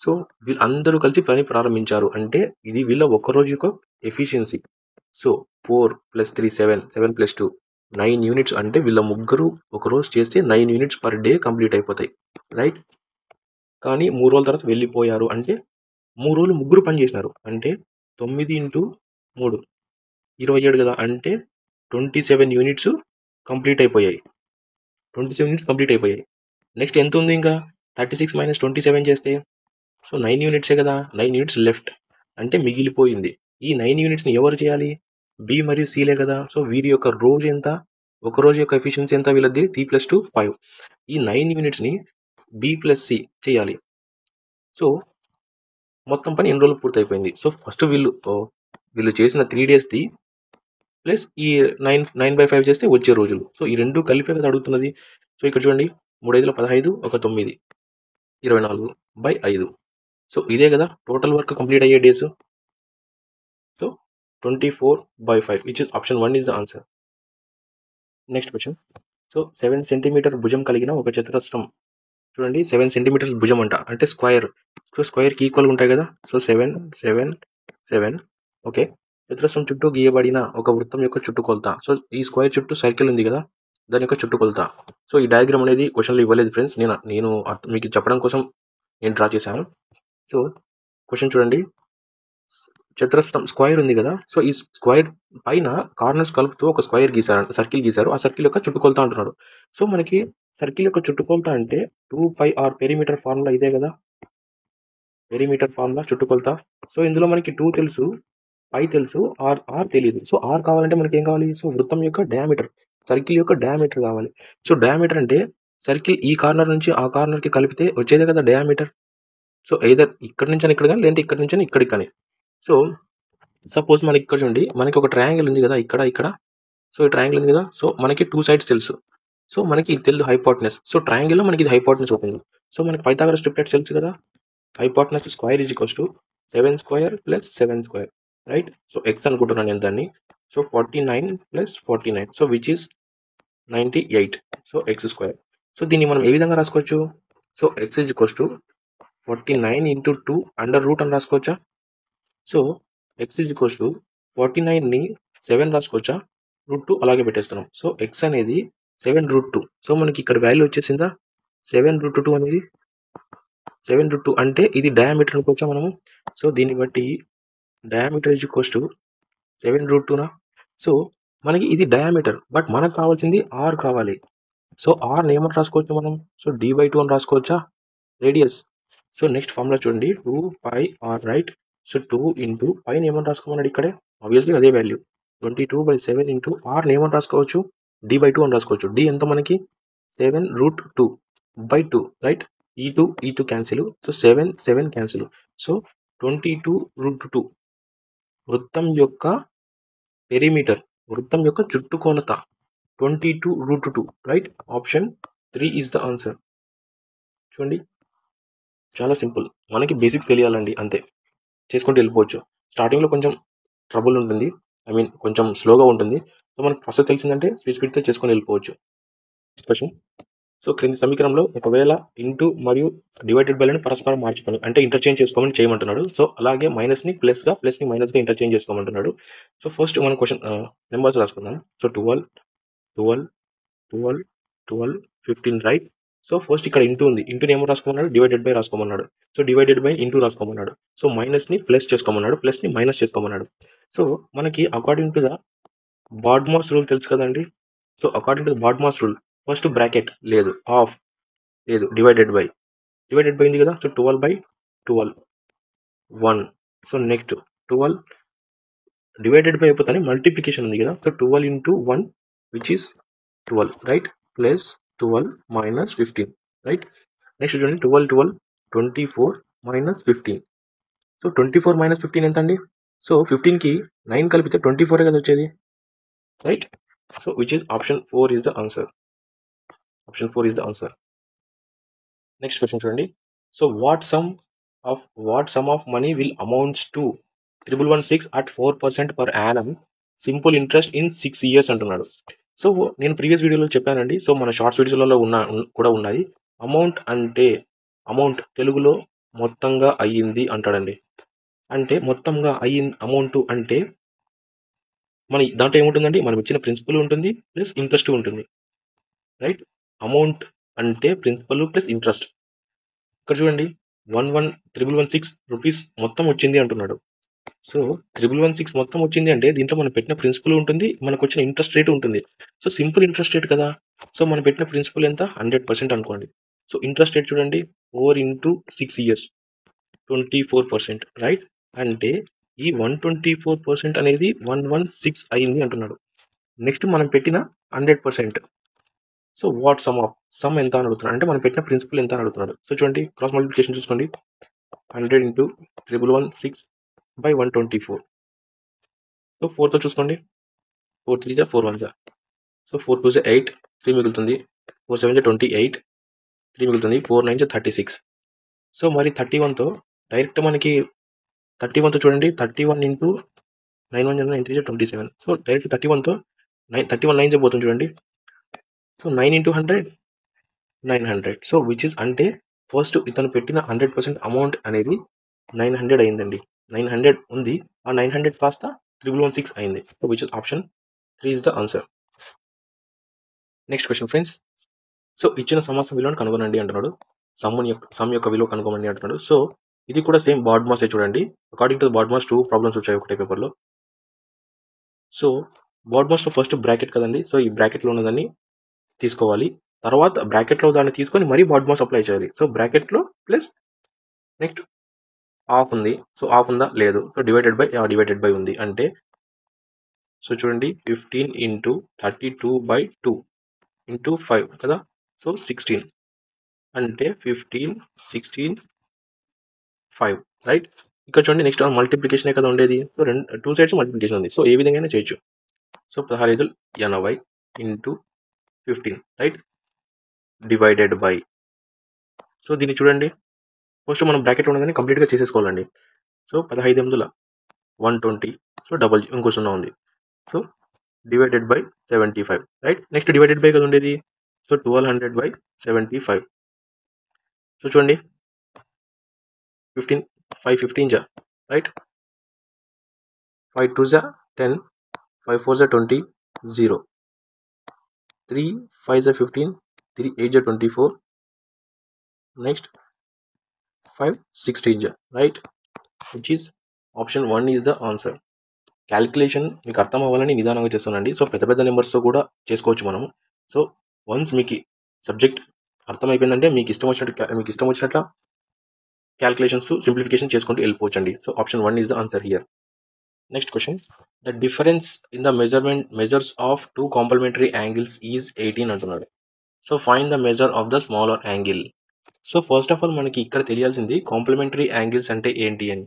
సో వీళ్ళందరూ కలిసి పని ప్రారంభించారు అంటే ఇది వీళ్ళ ఒక్కరోజు యొక్క ఎఫిషియన్సీ. సో 4 + 3 7, 7 + 2 9 యూనిట్స్ అంటే వీళ్ళ ముగ్గురు ఒకరోజు చేస్తే 9 యూనిట్స్ పర్ డే కంప్లీట్ అయిపోతాయి. రైట్. కానీ 3 రోజుల తర్వాత వెళ్ళిపోయారు అంటే 3 రోజులు ముగ్గురు పని చేసినారు అంటే 9 × 3 27 కదా, అంటే 27 యూనిట్స్ కంప్లీట్ అయిపోయాయి. 27 యూనిట్స్ కంప్లీట్ అయిపోయాయి. నెక్స్ట్ ఎంత ఉంది ఇంకా? 36 - 27 చేస్తే సో 9 యూనిట్సే కదా, 9 యూనిట్స్ లెఫ్ట్ అంటే మిగిలిపోయింది. ఈ 9 యూనిట్స్ని ఎవరు చేయాలి? బి మరియు సిలే కదా. సో వీరి యొక్క రోజు ఎంత? ఒక రోజు యొక్క ఎఫిషియన్సీ ఎంత వీళ్ళది? 3 + 2 5. ఈ 9 యూనిట్స్ని బి + సి చేయాలి. సో మొత్తం పని ఎన్ని రోజులు పూర్తయిపోయింది? సో ఫస్ట్ వీళ్ళు చేసిన 3 daysది ప్లస్ ఈ 9/5 చేస్తే వచ్చే రోజులు. సో ఈ రెండు కలిపే కదా అడుగుతున్నది. సో ఇక్కడ చూడండి, 3 × 5 = 15, 1 9, 24/5. సో ఇదే కదా టోటల్ వర్క్ కంప్లీట్ అయ్యే days. So 24/5 which is option 1 is the answer. Next question. So 7 centimetre భుజం కలిగిన ఒక చతురస్రం చూడండి, 7 సెంటీమీటర్స్ భుజం అంటే స్క్వేర్. సో స్క్వేర్కి ఈక్వల్గా ఉంటాయి కదా. సో 7, 7, 7. ఓకే. చతురస్రం చుట్టూ గీయబడిన ఒక వృత్తం యొక్క చుట్టుకొలత. సో ఈ స్క్వేర్ చుట్టూ సర్కిల్ ఉంది కదా, దాని యొక్క చుట్టుకొలత. సో ఈ డయాగ్రామ్ అనేది క్వశ్చన్లో ఇవ్వలేదు ఫ్రెండ్స్, నేను మీకు చెప్పడం కోసం నేను డ్రా చేశాను. సో క్వశ్చన్ చూడండి, చతురస్రం స్క్వేర్ ఉంది కదా. సో ఈ స్క్వేర్ పైన కార్నర్స్ కలుపుతూ ఒక స్క్వేర్ గీసారు, సర్కిల్ గీసారు. ఆ సర్కిల్ యొక్క చుట్టుకొలత అంటున్నాడు. సో మనకి సర్కిల్ యొక్క చుట్టుకొలత అంటే 2πr పెరిమీటర్ ఫార్ములా ఇదే కదా, పెరిమీటర్ ఫార్ములా చుట్టుకొలత. సో ఇందులో మనకి 2 తెలుసు, పై తెలుసు, ఆర్ తెలియదు. సో ఆర్ కావాలంటే మనకి ఏం కావాలి? సో వృత్తం యొక్క డయామీటర్, సర్కిల్ యొక్క డయామీటర్ కావాలి. సో డయామీటర్ అంటే సర్కిల్ ఈ కార్నర్ నుంచి ఆ కార్నర్కి కలిపితే వచ్చేదే కదా డయామీటర్. సో ఎయిదర్ ఇక్కడ నుంచి ఇక్కడ కానీ, లేదంటే ఇక్కడ నుంచి ఇక్కడికి కానీ. సో సపోజ్ మనకి ఇక్కడ చూడండి, మనకి ఒక ట్రయాంగిల్ ఉంది కదా ఇక్కడ. సో ఈ ట్రయాంగిల్ ఉంది కదా. సో మనకి 2 sides తెలుసు. సో మనకి ఇది తెలుసు హైపోటెనస్. సో ట్రయాంగిల్లో మనకి ఇది హైపోటెనస్ అవుతుంది. సో మనకి పైథాగరస్ ట్రిప్లెట్స్ తెలుసు కదా, hypotenuse square is equals to 7² + 7². Right. So X అనుకుంటున్నాను నేను దాన్ని. So 49 + 49, so which is 98. So x². So దీన్ని మనం ఏ విధంగా రాసుకోవచ్చు? So x is equals to 49 × 2 √ అని రాసుకోవచ్చా? So x is equals to 49ని 7 రాసుకోవచ్చా? √2 అలాగే పెట్టేస్తున్నాం. సో x అనేది 7√2. సో మనకి ఇక్కడ వాల్యూ వచ్చేసిందా? 7√2 అనేది 7√2 అంటే ఇది డయామీటర్ అనుకోవచ్చా మనము? సో దీన్ని బట్టి డయామీటర్ ఈజ్ ఈక్వల్స్ టు 7√2నా. సో మనకి ఇది డయామీటర్, బట్ మనకు కావాల్సింది ఆర్ కావాలి. సో ఆర్ని ఏమని రాసుకోవచ్చు మనం? సో d/2 అని రాసుకోవచ్చా? రేడియస్. సో నెక్స్ట్ ఫార్ములా చూడండి, 2πr. రైట్. సో 2 × పైన ఏమని రాసుకోమన్నాడు ఇక్కడే, ఆబ్వియస్లీ అదే వాల్యూ 22/7 × ఆర్ని ఏమని రాసుకోవచ్చు? d/2 అని రాసుకోవచ్చు. d ఎంత మనకి? 7√2/2. రైట్. ఈ2 క్యాన్సిల్. So 7 cancel. సో 22√2 వృత్తం యొక్క పెరిమీటర్, వృత్తం యొక్క చుట్టుకొలత 22√2. Right. Option 3 is the answer. చూడండి, చాలా సింపుల్. మనకి బేసిక్స్ తెలియాలండి, అంతే. చేసుకుంటూ వెళ్ళిపోవచ్చు. స్టార్టింగ్లో కొంచెం ట్రబుల్ ఉంటుంది, కొంచెం స్లోగా ఉంటుంది. సో మనకు ప్రాసెస్ తెలిసిందంటే స్పీడ్తో చేసుకొని వెళ్ళిపోవచ్చు. క్వశ్చన్. సో క్రింది సమీకరణంలో ఒకవేళ ఇంటూ మరియు డివైడెడ్ బై లను పరస్పరం మార్చుకొని అంటే ఇంటర్చేంజ్ చేసుకోమని చేయమంటున్నాడు. సో అలాగే మైనస్ని ప్లస్గా ప్లస్ని మైనస్గా ఇంటర్చేంజ్ చేసుకోమంటున్నాడు. సో ఫస్ట్ మనం క్వశ్చన్ నెంబర్స్ రాసుకుందాం. So 12 12 12 12 15 right. సో ఫస్ట్ ఇక్కడ ఇంటూ ఉంది, ఇంటూని ఏమో రాసుకోమన్నాడు, డివైడెడ్ బై రాసుకోమన్నాడు. సో డివైడెడ్ బై ఇంటూ రాసుకోమన్నాడు. సో మైనస్ని ప్లస్ చేసుకోమన్నాడు, ప్లస్ని మైనస్ చేసుకోమన్నాడు. సో మనకి according to the BODMAS rule తెలుసు కదండి. So according to the BODMAS rule first bracket లేదు, ఆఫ్ లేదు, డివైడెడ్ బై ఉంది కదా. So 12 by 12 1. So next 12 divided by అయిపోతానే మల్టిప్లికేషన్ ఉంది కదా. So 12 into 1 which is 12 right, plus 12 minus 15 right. Next చూడండి 12 12 24 మైనస్ 15. సో 24 మైనస్ 15 ఎంత అండి? సో 15కి 9 కలిపితే 24 కదా వచ్చేది right. So which is option 4 is the answer. Option 4 is the answer. Next question చూడండి. So what sum of money will amounts to 1116 at 4% per annum simple interest in 6 years అంటున్నాడు. సో నేను previous వీడియోలో చెప్పానండి. So మన shorts వీడియోలలో కూడా ఉన్నది. అమౌంట్ తెలుగులో మొత్తంగా అయ్యింది అంటాడండి. అంటే మొత్తంగా అయ్యింది అమౌంట్ అంటే మన దాంట్లో ఏముంటుందండి, మనం ఇచ్చిన ప్రిన్సిపల్ ఉంటుంది ప్లస్ ఇంట్రెస్ట్ ఉంటుంది రైట్. అమౌంట్ అంటే ప్రిన్సిపల్ ప్లస్ ఇంట్రెస్ట్. ఇక్కడ చూడండి 1116 రూపీస్ మొత్తం వచ్చింది అంటున్నాడు. సో 1116 మొత్తం వచ్చింది అంటే దీంట్లో మనం పెట్టిన ప్రిన్సిపల్ ఉంటుంది, మనకు వచ్చిన ఇంట్రెస్ట్ రేట్ ఉంటుంది. సో సింపుల్ ఇంట్రెస్ట్ రేట్ కదా. సో మనం పెట్టిన ప్రిన్సిపల్ ఎంత 100% అనుకోండి. సో ఇంట్రెస్ట్ రేట్ చూడండి 4 into 6 years 24% రైట్. అంటే ఈ 124% అనేది 116 అయింది అంటున్నాడు. నెక్స్ట్ మనం పెట్టిన 100%. సో వాట్ సమ్ ఎంత అని అడుగుతున్నాడు, అంటే మనం పెట్టిన ప్రిన్సిపల్ ఎంత అని అడుగుతున్నాడు. సో చూడండి క్రాస్ మల్టిప్లికేషన్ చూసుకోండి. 100 into 1116 by 124. సో 4తో చూసుకోండి. 4 3 జా 4 1 జా. సో 4 2 జా 8, 3 మిగులుతుంది. 4 7 జా 28, 3 మిగులుతుంది. 4 9 జా 36. సో మరి 31తో డైరెక్ట్ మనకి 31తో చూడండి 31 ఇంటూ 9 1 జా 9 3 జా 27. సో డైరెక్ట్ 31తో 31 9 జా పోతుంది చూడండి. So 9 into 100 900. So which is అంటే ఫస్ట్ ఇతను పెట్టిన 100% అమౌంట్ అనేది 900 అయిందండి. 900 ఉంది, ఆ 900 కాస్త 1116 అయింది. So which is option 3 is the answer. Next question friends. So ఇచ్చిన సమస్య విలువను కనుగొనండి అంటున్నాడు. సమ్ యొక్క విలువ కనుగొనండి అంటున్నాడు. సో ఇది కూడా సేమ్ బాడ్మాస్ చూడండి. అకార్డింగ్ టు బాడ్మాస్ 2 ప్రాబ్లమ్స్ వచ్చాయి ఒకటే పేపర్లో. సో బాడ్మాస్లో ఫస్ట్ బ్రాకెట్ కదండి. సో ఈ బ్రాకెట్లో ఉన్నదాన్ని తీసుకోవాలి, తర్వాత బ్రాకెట్లో దాన్ని తీసుకొని మరీ బాడ్మాస్ అప్లై చేయాలి. సో బ్రాకెట్లో ప్లస్ నెక్స్ట్ ఆఫ్ ఉంది. సో ఆఫ్ ఉందా లేదు. సో డివైడెడ్ బై ఉంది అంటే సో చూడండి 15 into 32/2 into 5 కదా. సో 16 అంటే 15 16 5 రైట్. ఇక్కడ చూడండి నెక్స్ట్ మల్టిప్లికేషన్ కదా ఉండేది. సో 2 సైడ్స్ మల్టిప్లికేషన్ ఉంది. సో ఏ విధంగా చేయొచ్చు. So 16 into 15 right, divided by. So దీన్ని చూడండి ఫస్ట్ మనం బ్రాకెట్లో ఉన్నదని కంప్లీట్గా చేసేసుకోవాలండి. సో 15 120. సో డబల్ ఇంకో 0 ఉంది. So divided by 75 right. Next divided by కదా ఉండేది. సో 1200/75. సో చూడండి 15 5 15 జా రైట్. 5 2 జా 10, 5 4 జా 20, 0, 3 5 జా 15, 3 8 జా 24, నెక్స్ట్ 5 16 జా right, which is option 1 is the answer. Calculation మీకు అర్థం అవ్వాలని నిదానంగా చేస్తానండి. సో పెద్ద పెద్ద నెంబర్స్తో కూడా చేసుకోవచ్చు మనము. సో వన్స్ మీకు సబ్జెక్ట్ అర్థమైపోయిందంటే మీకు ఇష్టం వచ్చినట్ల క్యాలిక్యులేషన్స్ సింప్లిఫికేషన్ చేసుకుంటూ వెళ్ళిపోవచ్చండి. So option 1 is the answer here. Next question. The difference in the measures of 2 complementary angles is 18 అంటున్నాడు. So find the measure of the smaller angle. So first of all మనకి ఇక్కడ తెలియాల్సింది complementary angles అంటే ఏంటి అని.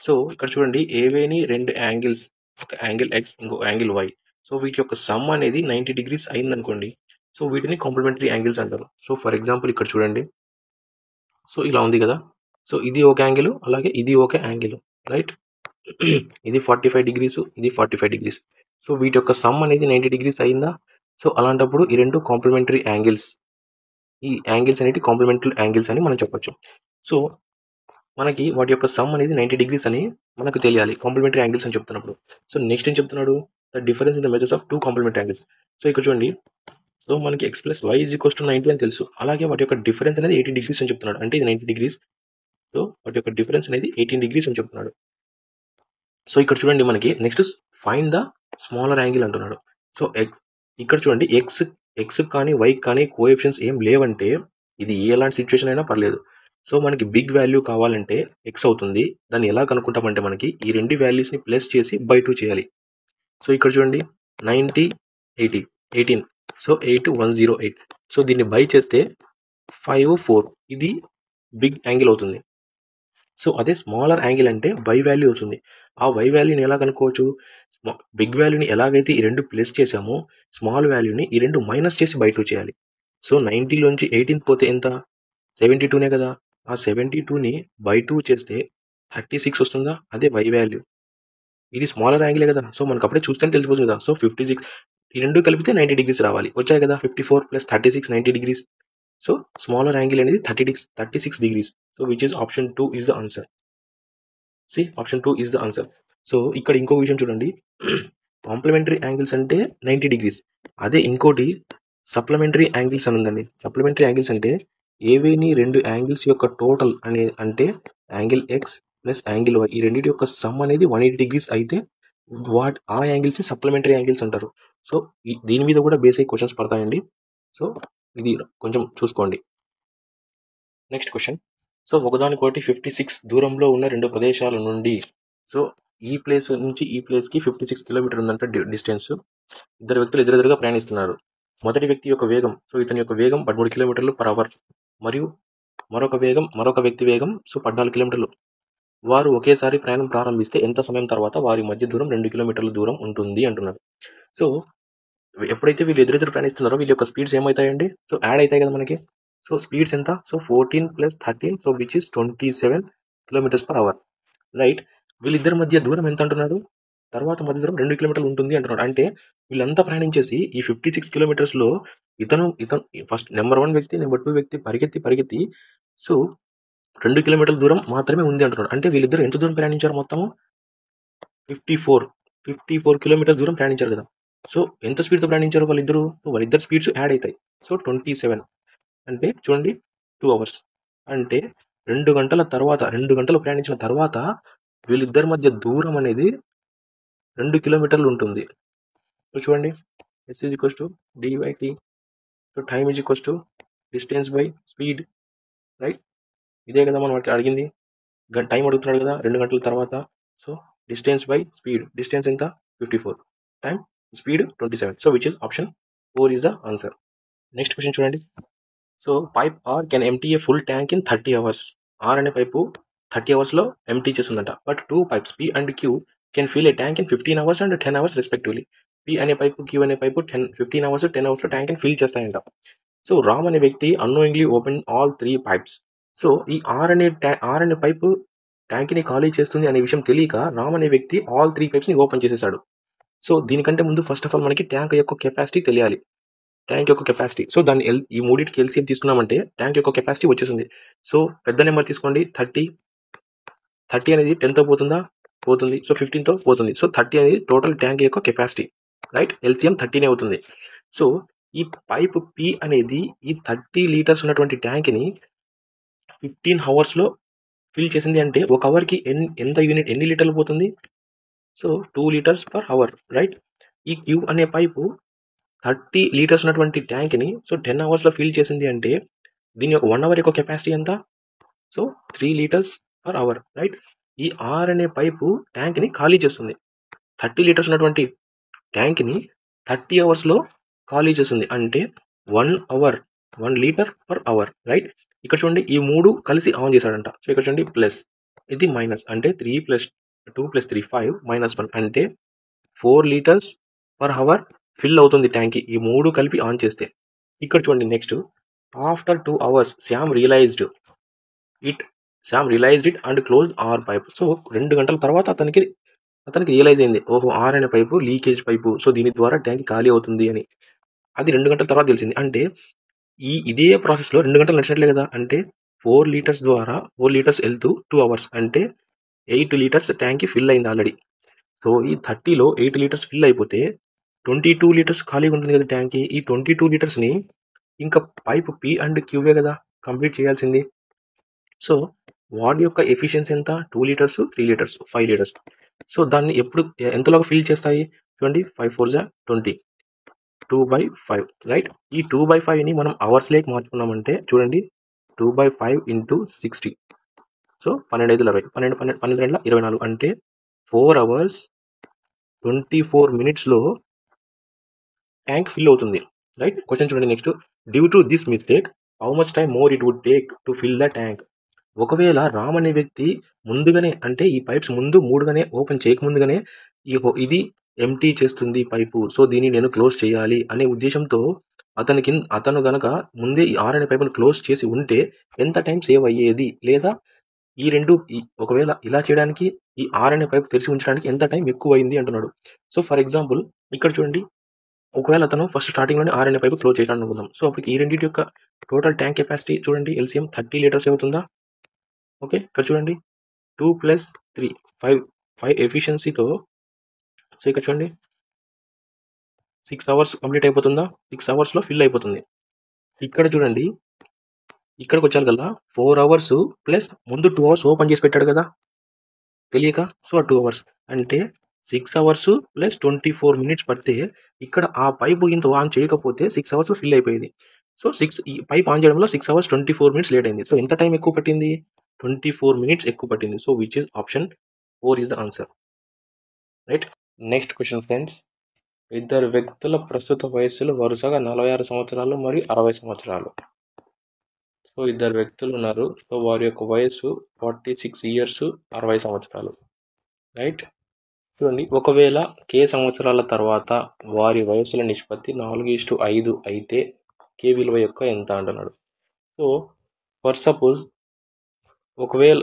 So ఇక్కడ చూడండి ఏవేని 2 angles, ఒక angle X ఇంకో యాంగిల్ వై. సో వీటి యొక్క సమ్ అనేది 90 degrees అయిందనుకోండి. సో వీటిని కాంప్లిమెంటరీ యాంగిల్స్ అంటారు. సో ఫర్ ఎగ్జాంపుల్ ఇక్కడ చూడండి. సో ఇలా ఉంది కదా. సో ఇది ఒక యాంగిల్, అలాగే ఇది ఒక యాంగిల్ రైట్. ఇది 45 degrees, ఇది 45 degrees. సో వీటి యొక్క సమ్ అనేది 90 degrees అయిందా? సో అలాంటప్పుడు ఈ రెండు కాంప్లిమెంటరీ యాంగిల్స్, ఈ యాంగిల్స్ అనేవి కాంప్లిమెంటరీ యాంగిల్స్ అని మనం చెప్పొచ్చు. సో మనకి వాటి యొక్క సమ్ అనేది 90 degrees అని మనకు తెలియాలి కాంప్లిమెంటరీ యాంగిల్స్ అని చెప్తున్నప్పుడు. సో నెక్స్ట్ ఏం చెప్తున్నాడు? The difference in the measures of two complementary angles. So ఇక్కడ చూడండి, సో మనకి x + y = 90 అని తెలుసు. అలాగే వాటి యొక్క డిఫరెన్స్ అనేది 18 degrees అని చెప్తున్నాడు. అంటే ఇది 90 degrees. సో వాటి యొక్క డిఫరెన్స్ అనేది 18 degrees అని చెప్తున్నాడు. సో ఇక్కడ చూడండి, మనకి next find the smaller angle అంటున్నాడు. సో ఇక్కడ చూడండి, ఎక్స్ కానీ వై కానీ కోఎఫిషియన్స్ ఏం లేవంటే ఇది ఎలాంటి సిచ్యువేషన్ అయినా పర్లేదు. సో మనకి బిగ్ వాల్యూ కావాలంటే ఎక్స్ అవుతుంది. దాన్ని ఎలా కనుక్కుంటామంటే మనకి ఈ రెండు వాల్యూస్ని ప్లస్ చేసి బై 2 చేయాలి. సో ఇక్కడ చూడండి, 90 80 18, సో 8 108. సో దీన్ని బై చేస్తే 5 4, ఇది బిగ్ యాంగిల్ అవుతుంది. సో అదే స్మాలర్ యాంగిల్ అంటే వై వాల్యూ అవుతుంది. ఆ వై వాల్యూని ఎలా కనుక్కోవచ్చు? బిగ్ వాల్యూని ఎలాగైతే ఈ రెండు ప్లస్ చేసామో స్మాల్ వాల్యూని ఈ రెండు మైనస్ చేసి బై 2 చేయాలి. సో 90లోంచి 18 పోతే ఎంత? 72నే కదా. ఆ 72ని బై 2 చేస్తే 36 వస్తుందా? అదే వై వాల్యూ. ఇది స్మాలర్ యాంగిలే కదా. సో మనకు అప్పుడే చూస్తేనే తెలిసిపోతుంది కదా. సో 56, ఈ రెండు కలిపితే 90 degrees రావాలి. వచ్చాయి కదా. 54 + 36 90 degrees. సో స్మాలర్ యాంగిల్ అనేది 36 degrees. So which is option 2 is the answer. C option 2 is the answer. So ఇక్కడ ఇంకో విషయం చూడండి, కాంప్లిమెంటరీ యాంగిల్స్ అంటే 90 degrees. అదే ఇంకోటి సప్లిమెంటరీ యాంగిల్స్ అని ఉందండి. సప్లిమెంటరీ యాంగిల్స్ అంటే ఏవేని రెండు యాంగిల్స్ యొక్క టోటల్ అంటే angle X plus angle Y, ఈ రెండింటి యొక్క సమ్ అనేది 180 degrees అయితే ఆ యాంగిల్స్ ని సప్లిమెంటరీ యాంగిల్స్ అంటారు. సో దీని మీద కూడా బేసిక్ క్వశ్చన్స్ పడతాయండి. సో ఇది కొంచెం చూసుకోండి. Next question. సో ఒకదానికొకటి 56 దూరంలో ఉన్న రెండు ప్రదేశాల నుండి, సో ఈ ప్లేస్ నుంచి ఈ ప్లేస్ కి 56 కిలోమీటర్ ఉందంట డిస్టెన్స్. ఇద్దరు వ్యక్తులు ఎదురెదురుగా ప్రయాణిస్తున్నారు. మొదటి వ్యక్తి యొక్క వేగం, సో ఇతని యొక్క వేగం 13 km/h మరియు మరొక వ్యక్తి వేగం సో 14 km. వారు ఒకేసారి ప్రయాణం ప్రారంభిస్తే ఎంత సమయం తర్వాత వారి మధ్య దూరం 2 కిలోమీటర్ల దూరం ఉంటుంది అంటున్నారు. సో ఎప్పుడైతే వీళ్ళు ఎదురెదురు ప్రయాణిస్తున్నారో వీళ్ళ యొక్క స్పీడ్స్ ఏమవుతాయండి? సో యాడ్ అవుతాయి కదా మనకి. సో స్పీడ్స్ ఎంత? So 14 + 13, so which is 27 km/h, right. వీళ్ళిద్దరి మధ్య దూరం ఎంత అంటున్నాడు? తర్వాత మధ్య దూరం 2 కిలోమీటర్లు ఉంటుంది అంటున్నాడు. అంటే వీళ్ళంతా ప్రయాణించేసి ఈ 56 kilometers ఇతను ఫస్ట్ నెంబర్ 1 వ్యక్తి, నెంబర్ 2 వ్యక్తి పరిగెత్తి సో 2 కిలోమీటర్ల దూరం మాత్రమే ఉంది అంటున్నాడు. అంటే వీళ్ళిద్దరు ఎంత దూరం ప్రయాణించారు? మొత్తము 54 kilometers దూరం ప్రయాణించారు కదా. సో ఎంత స్పీడ్తో ప్రయాణించారు వాళ్ళిద్దరు? వాళ్ళిద్దరు స్పీడ్స్ యాడ్ అవుతాయి. సో 27 అంటే చూడండి 2 hours. అంటే 2 గంటలు ప్రయాణించిన తర్వాత వీళ్ళిద్దరి మధ్య దూరం అనేది 2 kilometers ఉంటుంది. సో చూడండి, s = d/t. So time = distance by speed, right. ఇదే కదా మనం అడిగింది. టైం అడుగుతున్నాడు కదా 2 గంటల తర్వాత. So distance by speed, distance ఎంత? 54, time speed 27. So which is option 4 is the answer. Next question చూడండి. So pipe R can empty a full tank in 30 hours. R అనే పైపు 30 hours లో ఎంటీ చేస్తుందంట. But 2 pipes P and Q can fill a tank in 15 hours and 10 hours respectively. P అనే pipe, Q అనే pipe 15 hours 10 hours లో tank ని fill చేస్తాయంట. So Ram అనే వ్యక్తి annoyingly open all 3 pipes. So ఈ ఆర్ అనే పైపు ట్యాంక్ ని ఖాళీ చేస్తుంది అనే విషయం తెలియక రామ్ అనే వ్యక్తి ఆల్ 3 pipes ని ఓపెన్ చేసేసాడు. సో దీనికంటే ముందు ఫస్ట్ ఆఫ్ ఆల్ మనకి ట్యాంక్ యొక్క కెపాసిటీ తెలియాలి. ట్యాంక్ యొక్క కెపాసిటీ, సో దాన్ని ఈ మూడింటికి ఎల్సిఎం తీసుకున్నామంటే ట్యాంక్ యొక్క కెపాసిటీ వచ్చేసింది. సో పెద్ద నెంబర్ తీసుకోండి, 30 అనేది 10తో పోతుంది. సో 15తో పోతుంది. సో 30 అనేది టోటల్ ట్యాంక్ యొక్క కెపాసిటీ, రైట్. ఎల్సిఎం 30 అవుతుంది. సో ఈ పైప్ P అనేది ఈ 30 liters ఉన్నటువంటి ట్యాంక్ ని 15 hours లో ఫిల్ చేసింది. అంటే ఒక అవర్కి ఎంత యూనిట్, ఎన్ని లీటర్లు పోతుంది? So 2 liters/hour, right. ఈ Q అనే పైపు 30 liters ఉన్నటువంటి ట్యాంక్ ని సో 10 hours లో ఫిల్ చేసింది. అంటే దీని యొక్క 1 hour యొక్క కెపాసిటీ ఎంత? So 3 liters/hour, right. ఈ R అనే పైపు ట్యాంక్ ని ఖాళీ చేస్తుంది. 30 liters ఉన్నటువంటి ట్యాంక్ ని 30 hours లో ఖాళీ చేస్తుంది. అంటే 1 liter/hour, రైట్. ఇక్కడ చూడండి, ఈ 3 కలిసి ఆన్ చేశాడంట. సో ఇక్కడ చూడండి ప్లస్, ఇది మైనస్. అంటే 3 + 2 + 3 5 -1 అంటే 4 liters/hour ఫిల్ అవుతుంది ట్యాంక్. ఈ 3 కలిపి ఆన్ చేస్తే. ఇక్కడ చూడండి next, after 2 hours Shyam realized it and closed R pipe. So 2 గంటల తర్వాత అతనికి అతనికి రియలైజ్ అయింది, ఓహో ఆర్ అనే పైపు లీకేజ్ పైపు, సో దీని ద్వారా ట్యాంక్ ఖాళీ అవుతుంది అని. అది 2 గంటల తర్వాత తెలిసింది. అంటే ఇదే ప్రాసెస్లో 2 గంటలు నడిచినట్లే కదా. అంటే 4 లీటర్స్ ద్వారా 4 లీటర్స్ వెళ్తూ 2 అవర్స్, అంటే 8 లీటర్స్ ట్యాంక్ ఫిల్ అయింది ఆల్రెడీ. సో ఈ 30లో 8 లీటర్స్ ఫిల్ అయిపోతే 22 లీటర్స్ ఖాళీగా ఉంటుంది కదా ట్యాంక్. ఈ 22 లీటర్స్ని ఇంకా పైప్ పి అండ్ క్యూవే కదా కంప్లీట్ చేయాల్సింది. సో వాడి యొక్క ఎఫిషియన్సీ ఎంత? 2 లీటర్స్, 3 లీటర్స్, 5 లీటర్స్. సో దాన్ని ఎప్పుడు ఎంతలోగా ఫిల్ చేస్తాయి? చూడండి, 5 4 20, 2/5, రైట్. ఈ 2/5ని మనం అవర్స్ లేక్ మార్చుకున్నామంటే చూడండి, 2/5 ఇంటూ 60, సో 12 5 20, 24, అంటే 4 hours 24 minutesలో ట్యాంక్ ఫిల్ అవుతుంది, రైట్. క్వశ్చన్ చూడండి next, due to this mistake how much time more it would take to fill the tank. ఒకవేళ రామ్ అనే వ్యక్తి ముందుగానే, అంటే ఈ పైప్స్ ముందు మూడుగానే ఓపెన్ చేయకముందుగానే ఇది ఎంటీ చేస్తుంది పైపు, సో దీన్ని నేను క్లోజ్ చేయాలి అనే ఉద్దేశంతో అతను గనక ముందే ఈ ఆర్ అనే పైపును క్లోజ్ చేసి ఉంటే ఎంత టైం సేవ్ అయ్యేది, లేదా ఈ రెండు ఒకవేళ ఇలా చేయడానికి ఈ ఆర్ అనే పైపు తెరిచి ఉంచడానికి ఎంత టైం ఎక్కువ అయింది అంటున్నాడు. సో ఫర్ ఎగ్జాంపుల్ ఇక్కడ చూడండి, ఒకవేళ అతను ఫస్ట్ స్టార్టింగ్లోనే ఆర్ అనే పైపు క్లోజ్ చేయాలి అనుకుందాం. సో అప్పుడు ఈ రెండింటి యొక్క టోటల్ ట్యాంక్ కెపాసిటీ చూడండి, ఎల్సిఎం 30 లీటర్స్ అవుతుందా. ఓకే, ఇక్కడ చూడండి 2 + 3 5 ఎఫిషియన్సీతో, సో ఇక్కడ చూడండి 6 అవర్స్ కంప్లీట్ అయిపోతుందా, 6 అవర్స్లో ఫిల్ అయిపోతుంది. ఇక్కడ చూడండి, ఇక్కడికి వచ్చారు కదా 4 hours ప్లస్ ముందు 2 hours ఓపెన్ చేసి పెట్టాడు కదా తెలియక, సో 2 hours అంటే 6 hours ప్లస్ 24 minutes పడితే ఇక్కడ ఆ పైపు ఇంత ఆన్ చేయకపోతే 6 hours ఫిల్ అయిపోయింది. సో ఈ పైప్ ఆన్ చేయడంలో 6 hours 24 minutes లేట్ అయింది. సో ఎంత టైం ఎక్కువ పట్టింది? 24 minutes ఎక్కువ పట్టింది. So which is option 4 is the answer, right. Next question friends, ఇద్దరు వ్యక్తుల ప్రస్తుత వయస్సులు వరుసగా 46 సంవత్సరాలు మరియు 60 సంవత్సరాలు. సో ఇద్దరు వ్యక్తులు ఉన్నారు, సో వారి యొక్క వయస్సు 46 years 60 సంవత్సరాలు, రైట్. చూడండి, ఒకవేళ కే సంవత్సరాల తర్వాత వారి వయసుల నిష్పత్తి 4:5 అయితే కే విలువ యొక్క ఎంత అంటున్నాడు. సో ఫర్ సపోజ్ ఒకవేళ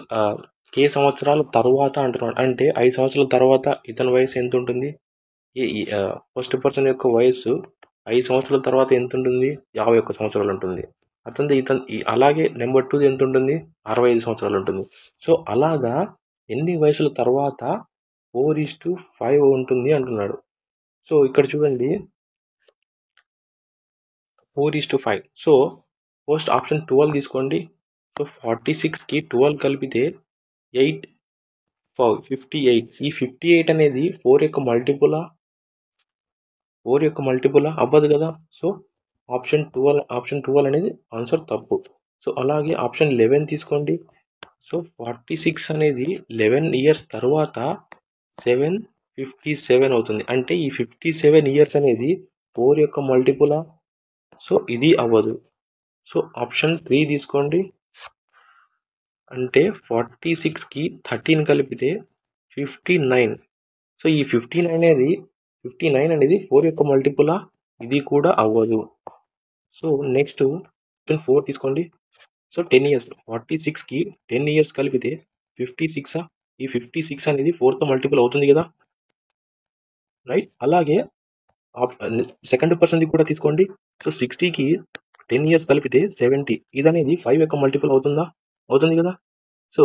కే సంవత్సరాల తర్వాత అంటున్నాడు, అంటే 5 సంవత్సరాల తర్వాత ఇతని వయసు ఎంత ఉంటుంది? ఫస్ట్ పర్సన్ యొక్క వయసు 5 సంవత్సరాల తర్వాత ఎంత ఉంటుంది? 51 సంవత్సరాలు ఉంటుంది. అలాగే నెంబర్ 2 ఎంత ఉంటుంది? 65 సంవత్సరాలు ఉంటుంది. సో అలాగా ఎన్ని వయసుల తర్వాత 4:5 ఉంటుంది అంటున్నాడు. సో ఇక్కడ చూడండి 4:5. సో ఫస్ట్ ఆప్షన్ 12 తీసుకోండి. సో 46కి 12 కలిపితే 8 58. ఈ 58 అనేది 4 యొక్క మల్టిపులా? 4 యొక్క మల్టిపులా? అవ్వదు కదా. సో ఆప్షన్ 12 అనేది ఆన్సర్ తప్పు. సో అలాగే ఆప్షన్ 11 తీసుకోండి. సో 46 అనేది 11 years తర్వాత 757 అవుతుంది. అంటే ఈ 57 years అనేది 4 యొక్క మల్టిపులా? సో ఇది అవ్వదు. సో ఆప్షన్ 3 తీసుకోండి. అంటే 46కి 13 కలిపితే 59. సో ఈ 59 అనేది 4 యొక్క మల్టిపులా? ఇది కూడా అవ్వదు. సో నెక్స్ట్ ఆప్షన్ 4 తీసుకోండి. సో 10 years, 46కి 10 years కలిపితే 56. ఈ 56 అనేది 4తో మల్టిపుల్ అవుతుంది కదా, రైట్. అలాగే సెకండ్ పర్సన్ది కూడా తీసుకోండి. సో 60కి 10 years కలిపితే 70. ఇది అనేది 5 యొక్క మల్టిపుల్ అవుతుందా? అవుతుంది కదా. So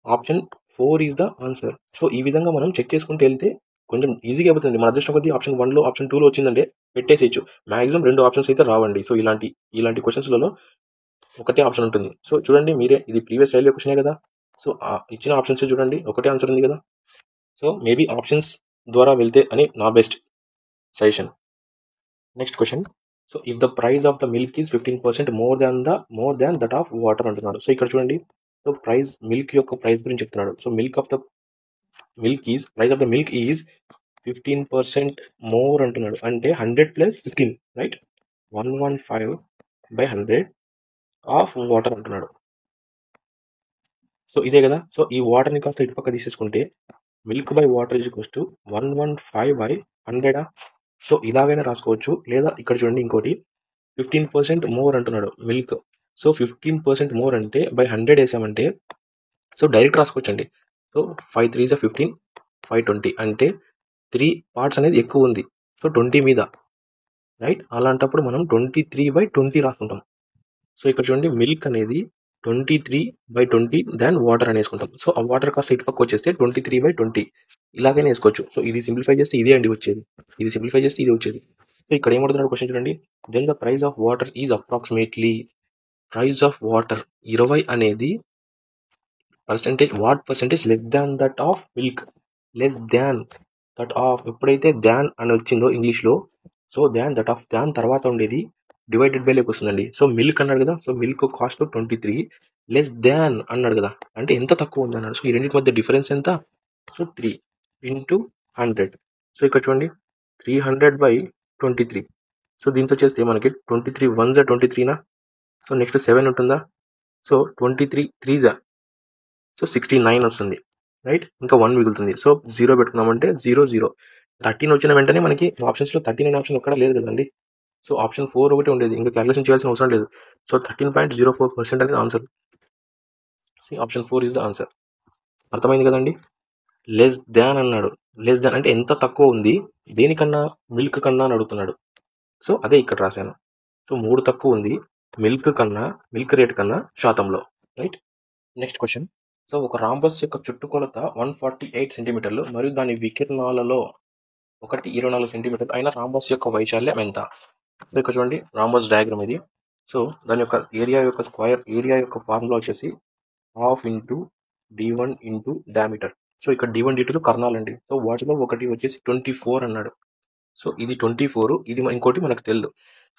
option 4 is the answer. So ఈ విధంగా మనం చెక్ చేసుకుంటూ వెళ్తే కొంచెం ఈజీగా అయిపోతుంది. మన అదృష్టం కొద్దీ ఆప్షన్ 1లో ఆప్షన్ 2లో వచ్చిందంటే పెట్టేసేయచ్చు. మ్యాక్సిమం 2 ఆప్షన్స్ అయితే రావండి. సో ఇలాంటి క్వశ్చన్స్లలో ఒకటే ఆప్షన్ ఉంటుంది. సో చూడండి మీరే, ఇది ప్రీవియస్ రైల్వే క్వశ్చనే కదా. సో ఇచ్చిన ఆప్షన్స్ చూడండి, ఒకటే ఆన్సర్ ఉంది కదా. సో మేబీ ఆప్షన్స్ ద్వారా వెళ్తే అని నా best suggestion. Next question, so if the price of the milk is 15% more than that of water అంటున్నాడు. సో ఇక్కడ చూడండి, సో మిల్క్ యొక్క ప్రైస్ గురించి చెప్తున్నాడు. So price of the milk is 15% more అంటున్నాడు. అంటే 100 + 15, రైట్. 115/100 ఆఫ్ వాటర్ అంటున్నాడు. So ఇదే కదా. సో ఈ వాటర్ని కాస్త ఇటు పక్క తీసేసుకుంటే milk by water is equals to 115/100. So ఇలాగైనా రాసుకోవచ్చు. లేదా ఇక్కడ చూడండి ఇంకోటి, 15% మోర్ అంటున్నాడు మిల్క్. సో 15% మోర్ అంటే 100 వేసామంటే సో డైరెక్ట్ రాసుకోవచ్చండి. సో 5 3 15, 520 అంటే 3 పార్ట్స్ అనేది ఎక్కువ ఉంది. సో 20 మీద రైట్. అలాంటప్పుడు మనం 23/20 రాసుకుంటాం. సో ఇక్కడ చూడండి మిల్క్ అనేది 23/20 దాన్ వాటర్ అని వేసుకుంటాం. సో ఆ వాటర్ కాస్త ఇటు పక్క వచ్చేస్తే 23/20 ఇలాగైనా వేసుకోవచ్చు. సో ఇది సింప్లిఫై చేస్తే ఇదే అండి వచ్చేది. ఇది సింప్లిఫై చేస్తే ఇది వచ్చేది. సో ఇక్కడ ఏమడుతున్నాడు క్వశ్చన్ చూడండి. Then the price of water is approximately price of water 20 అనేది percentage less than that of milk. Less than that of ఎప్పుడైతే దాన్ అని వచ్చిందో ఇంగ్లీష్లో, సో దాన్ తర్వాత ఉండేది డివైడెడ్ బై లోకి వస్తుందండి. సో మిల్క్ అన్నాడు కదా, so milk cost 23 less than అన్నాడు కదా, అంటే ఎంత తక్కువ ఉంది అన్నాడు. సో ఈ రెండింటి మధ్య డిఫరెన్స్ ఎంత? So 3 into 100. సో ఇక్కడ చూడండి 300/23. సో దీంతో చేస్తే మనకి 23 1s 23నా. సో నెక్స్ట్ 7 ఉంటుందా. సో 23 3s సో 69 వస్తుంది రైట్. ఇంకా 1 మిగులుతుంది. సో 0 పెట్టుకున్నామంటే 0 0. 13 వచ్చిన వెంటనే మనకి ఆప్షన్స్లో 13 అనే ఆప్షన్ ఎక్కడ లేదు కదండి. సో ఆప్షన్ 4 ఒకటి ఉండేది, ఇంకా క్యాలిక్యులేషన్ చేయాల్సిన అవసరం లేదు. సో 13.04% అనేది answer. Option 4 is the answer. అర్థమైంది కదండి. లెస్ దాన్ అన్నాడు. లెస్ దాన్ అంటే ఎంత తక్కువ ఉంది, దేనికన్నా మిల్క్ కన్నా అని అడుగుతున్నాడు. సో అదే ఇక్కడ రాశాను. సో 3 తక్కువ ఉంది మిల్క్ రేట్ కన్నా శాతంలో రైట్. Next question. సో ఒక రాంబస్ యొక్క చుట్టుకొలత 148 సెంటీమీటర్లు మరియు దాని వికర్ణాలలో 24 సెంటీమీటర్లు అయిన రాంబస్ యొక్క వైశాల్యం ఎంత? సో ఇక్కడ చూడండి రాంబస్ డయాగ్రామ్ ఇది. సో దాని యొక్క ఏరియా యొక్క ఫార్ములా వచ్చేసి ½ into d1 into diameter. So ఇక్కడ d1 d2 కర్ణాలండి. సో వాటిలో ఒకటి వచ్చేసి 24 అన్నాడు. సో ఇది 24, ఇది ఇంకోటి మనకు తెలియదు.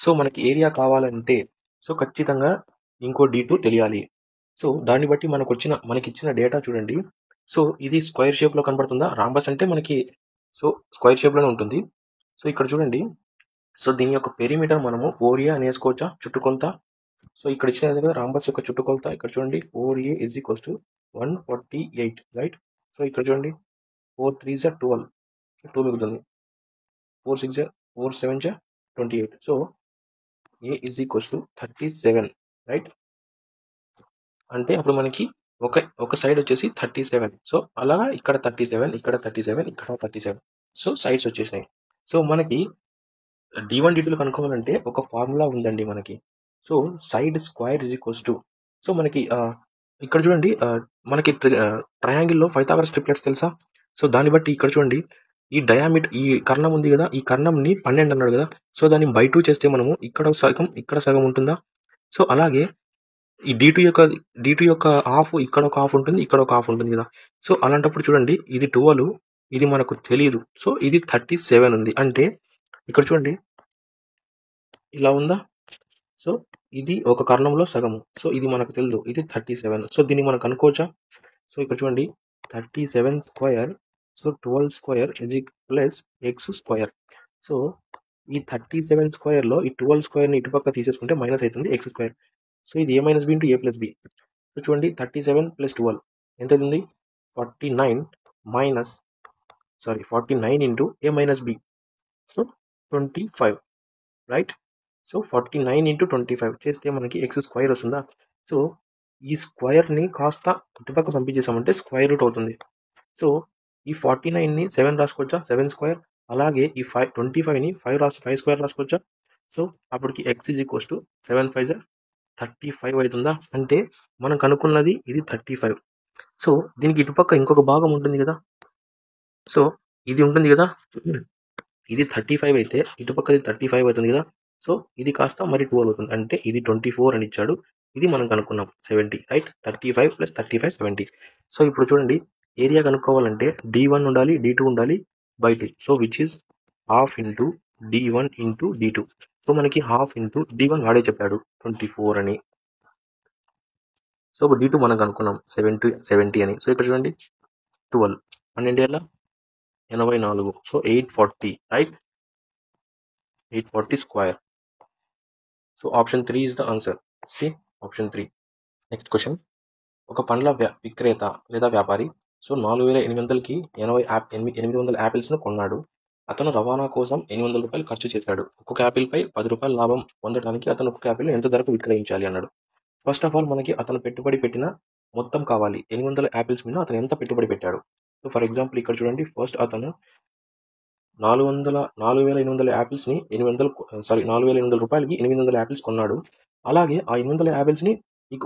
సో మనకి ఏరియా కావాలంటే సో ఖచ్చితంగా ఇంకో d2 తెలియాలి. సో దాన్ని బట్టి మనకి ఇచ్చిన డేటా చూడండి. సో ఇది స్క్వేర్ షేప్లో కనబడుతుందా? రాంబస్ అంటే మనకి సో స్క్వేర్ షేప్లోనే ఉంటుంది. సో ఇక్కడ చూడండి. సో దీని యొక్క పెరిమీటర్ మనము 4a అని వేసుకోవచ్చా చుట్టుకొలత. సో ఇక్కడ ఇచ్చిన కదా రాంబస్ యొక్క చుట్టుకొలత. ఇక్కడ చూడండి 4a = 148 రైట్. సో ఇక్కడ చూడండి 4 3s 12, 2 మిగులుతుంది. 4 6 4 7 28. So a = 37 right. అంటే అప్పుడు మనకి ఒక సైడ్ వచ్చేసి 37. సో అలాగా ఇక్కడ 37, ఇక్కడ 37, ఇక్కడ 37. సో సైడ్స్ వచ్చేసినాయి. సో మనకి d1 d2 కనుక్కోవాలంటే ఒక ఫార్ములా ఉందండి మనకి. సో సైడ్ స్క్వేర్ = సో మనకి ఇక్కడ చూడండి మనకి ట్రయాంగిల్లో పైథాగరస్ ట్రిప్లెట్స్ తెలుసా. సో దాన్ని బట్టి ఇక్కడ చూడండి ఈ కర్ణం ఉంది కదా, ఈ కర్ణంని 12 అన్నాడు కదా. సో దాన్ని బై 2 చేస్తే మనము ఇక్కడ సగం ఉంటుందా. సో అలాగే ఈ d2 యొక్క హాఫ్ ఇక్కడ ఒక హాఫ్ ఉంటుంది, ఇక్కడ ఒక హాఫ్ ఉంటుంది కదా. సో అలాంటప్పుడు చూడండి ఇది 12, ఇది మనకు తెలియదు. సో ఇది 37 ఉంది. అంటే ఇక్కడ చూడండి ఇలా ఉందా. సో ఇది ఒక కర్ణంలో సగము. సో ఇది మనకు తెలియదు, ఇది 37. సో దీన్ని మనం కనుక్కోవచ్చా. సో ఇక్కడ చూడండి 37 square so 12 square plus x square. So ఈ 37 స్క్వేర్లో ఈ 12 స్క్వేర్ని ఇటుపక్క తీసేసుకుంటే మైనస్ అవుతుంది x స్క్వేర్. సో ఇది a - b into a + b. So చూడండి 37 + 12 ఎంత అవుతుంది? 49 into a - b. So 25 right. So 49 into 25 చేస్తే మనకి x స్క్వేర్ వస్తుందా. సో ఈ స్క్వేర్ని కాస్త ఇటుపక్క పంపించేసామంటే స్క్వేర్ రూట్ అవుతుంది. సో ఈ 49ని 7 రాసుకోవచ్చా, 7 స్క్వేర్. అలాగే ఈ 25ని 5 స్క్వేర్ రాసుకోవచ్చా. సో అప్పటికి x = 7 × 5 = 35 అవుతుందా. అంటే మనం కనుక్కున్నది ఇది 35. సో దీనికి ఇటుపక్క ఇంకొక భాగం ఉంటుంది కదా. సో ఇది ఉంటుంది కదా, ఇది 35 అయితే ఇటుపక్కది 35 అవుతుంది కదా. సో ఇది కాస్త మరి 12 అవుతుంది. అంటే ఇది 24 అని ఇచ్చాడు. ఇది మనం కనుక్కున్నాం 70 రైట్. 35 + 35 70. సో ఇప్పుడు చూడండి ఏరియా కనుక్కోవాలంటే d1 ఉండాలి, d2 ఉండాలి by 2. So which is ½ into d1 into d2. So మనకి ½ ఇంటూ d1 వాడే చెప్పాడు 24 అని. సో d2 మనం కనుక్కున్నాం 70 అని. సో ఇక్కడ చూడండి 12 12 ఏళ్ళ 84. So 840 right. 840 square. So option 3 is the answer. C option 3. Next question. ఒక పండ్ల విక్రేత లేదా వ్యాపారి సో 4800కి 800 యాపిల్స్ను కొన్నాడు. అతను రవాణా కోసం 800 రూపాయలు ఖర్చు చేశాడు. ఒక్కొక్క యాపిల్పై 10 రూపాయల లాభం పొందడానికి అతను ఒక్కొక్క యాపిల్ని ఎంత ధరకు విక్రయించాలి అన్నాడు. ఫస్ట్ ఆఫ్ ఆల్ మనకి అతను పెట్టుబడి పెట్టిన మొత్తం కావాలి. 800 యాపిల్స్ మీద అతను ఎంత పెట్టుబడి పెట్టాడు. సో ఫర్ ఎగ్జాంపుల్ ఇక్కడ చూడండి, ఫస్ట్ అతను 4,800 యాపిల్స్ని 4,800 రూపాయలకి 800 యాపిల్స్ కొన్నాడు. అలాగే ఆ 800 యాపిల్స్ని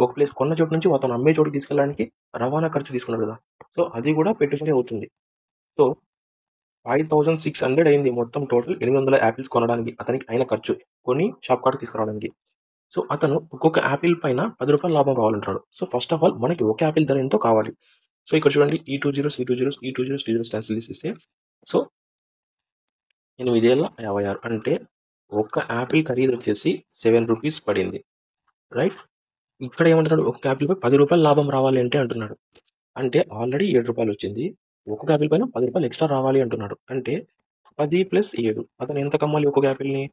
ఒక ప్లేస్ కొన్న చోటు నుంచి అతను అమ్మే చోటుకి తీసుకెళ్ళడానికి రవాణా ఖర్చు తీసుకున్నాడు కదా. సో అది కూడా పెట్టుబడి అవుతుంది. సో 5,600 అయింది మొత్తం టోటల్ 800 యాపిల్స్ కొనడానికి అతనికి అయిన ఖర్చు, కొని షాప్ కార్డు తీసుకురావడానికి. సో అతను ఒక్కొక్క యాపిల్ పైన 10 రూపాయలు లాభం రావాలంటాడు. సో ఫస్ట్ ఆఫ్ ఆల్ మనకి ఒక యాపిల్ ధర ఎంతో కావాలి. సో ఇక్కడ చూడండి, ఈ 2 జీరోస్ క్యాన్సిల్ చేసేస్తే సో 8,56 అంటే ఒక యాపిల్ ఖరీదు వచ్చేసి 7 రూపీస్ పడింది, రైట్. ఇక్కడ ఏమంటున్నాడు, ఒక యాపిల్ పై 10 రూపాయలు లాభం రావాలి అంటే అంటున్నాడు. అంటే ఆల్రెడీ 7 రూపాయలు వచ్చింది, ఒక్కొక్క యాపిల్ పైన 10 రూపాయలు ఎక్స్ట్రా రావాలి అంటున్నాడు. అంటే 10 + 7 అతను ఎంత కమ్మాలి, ఒక్కొక్క యాపిల్ని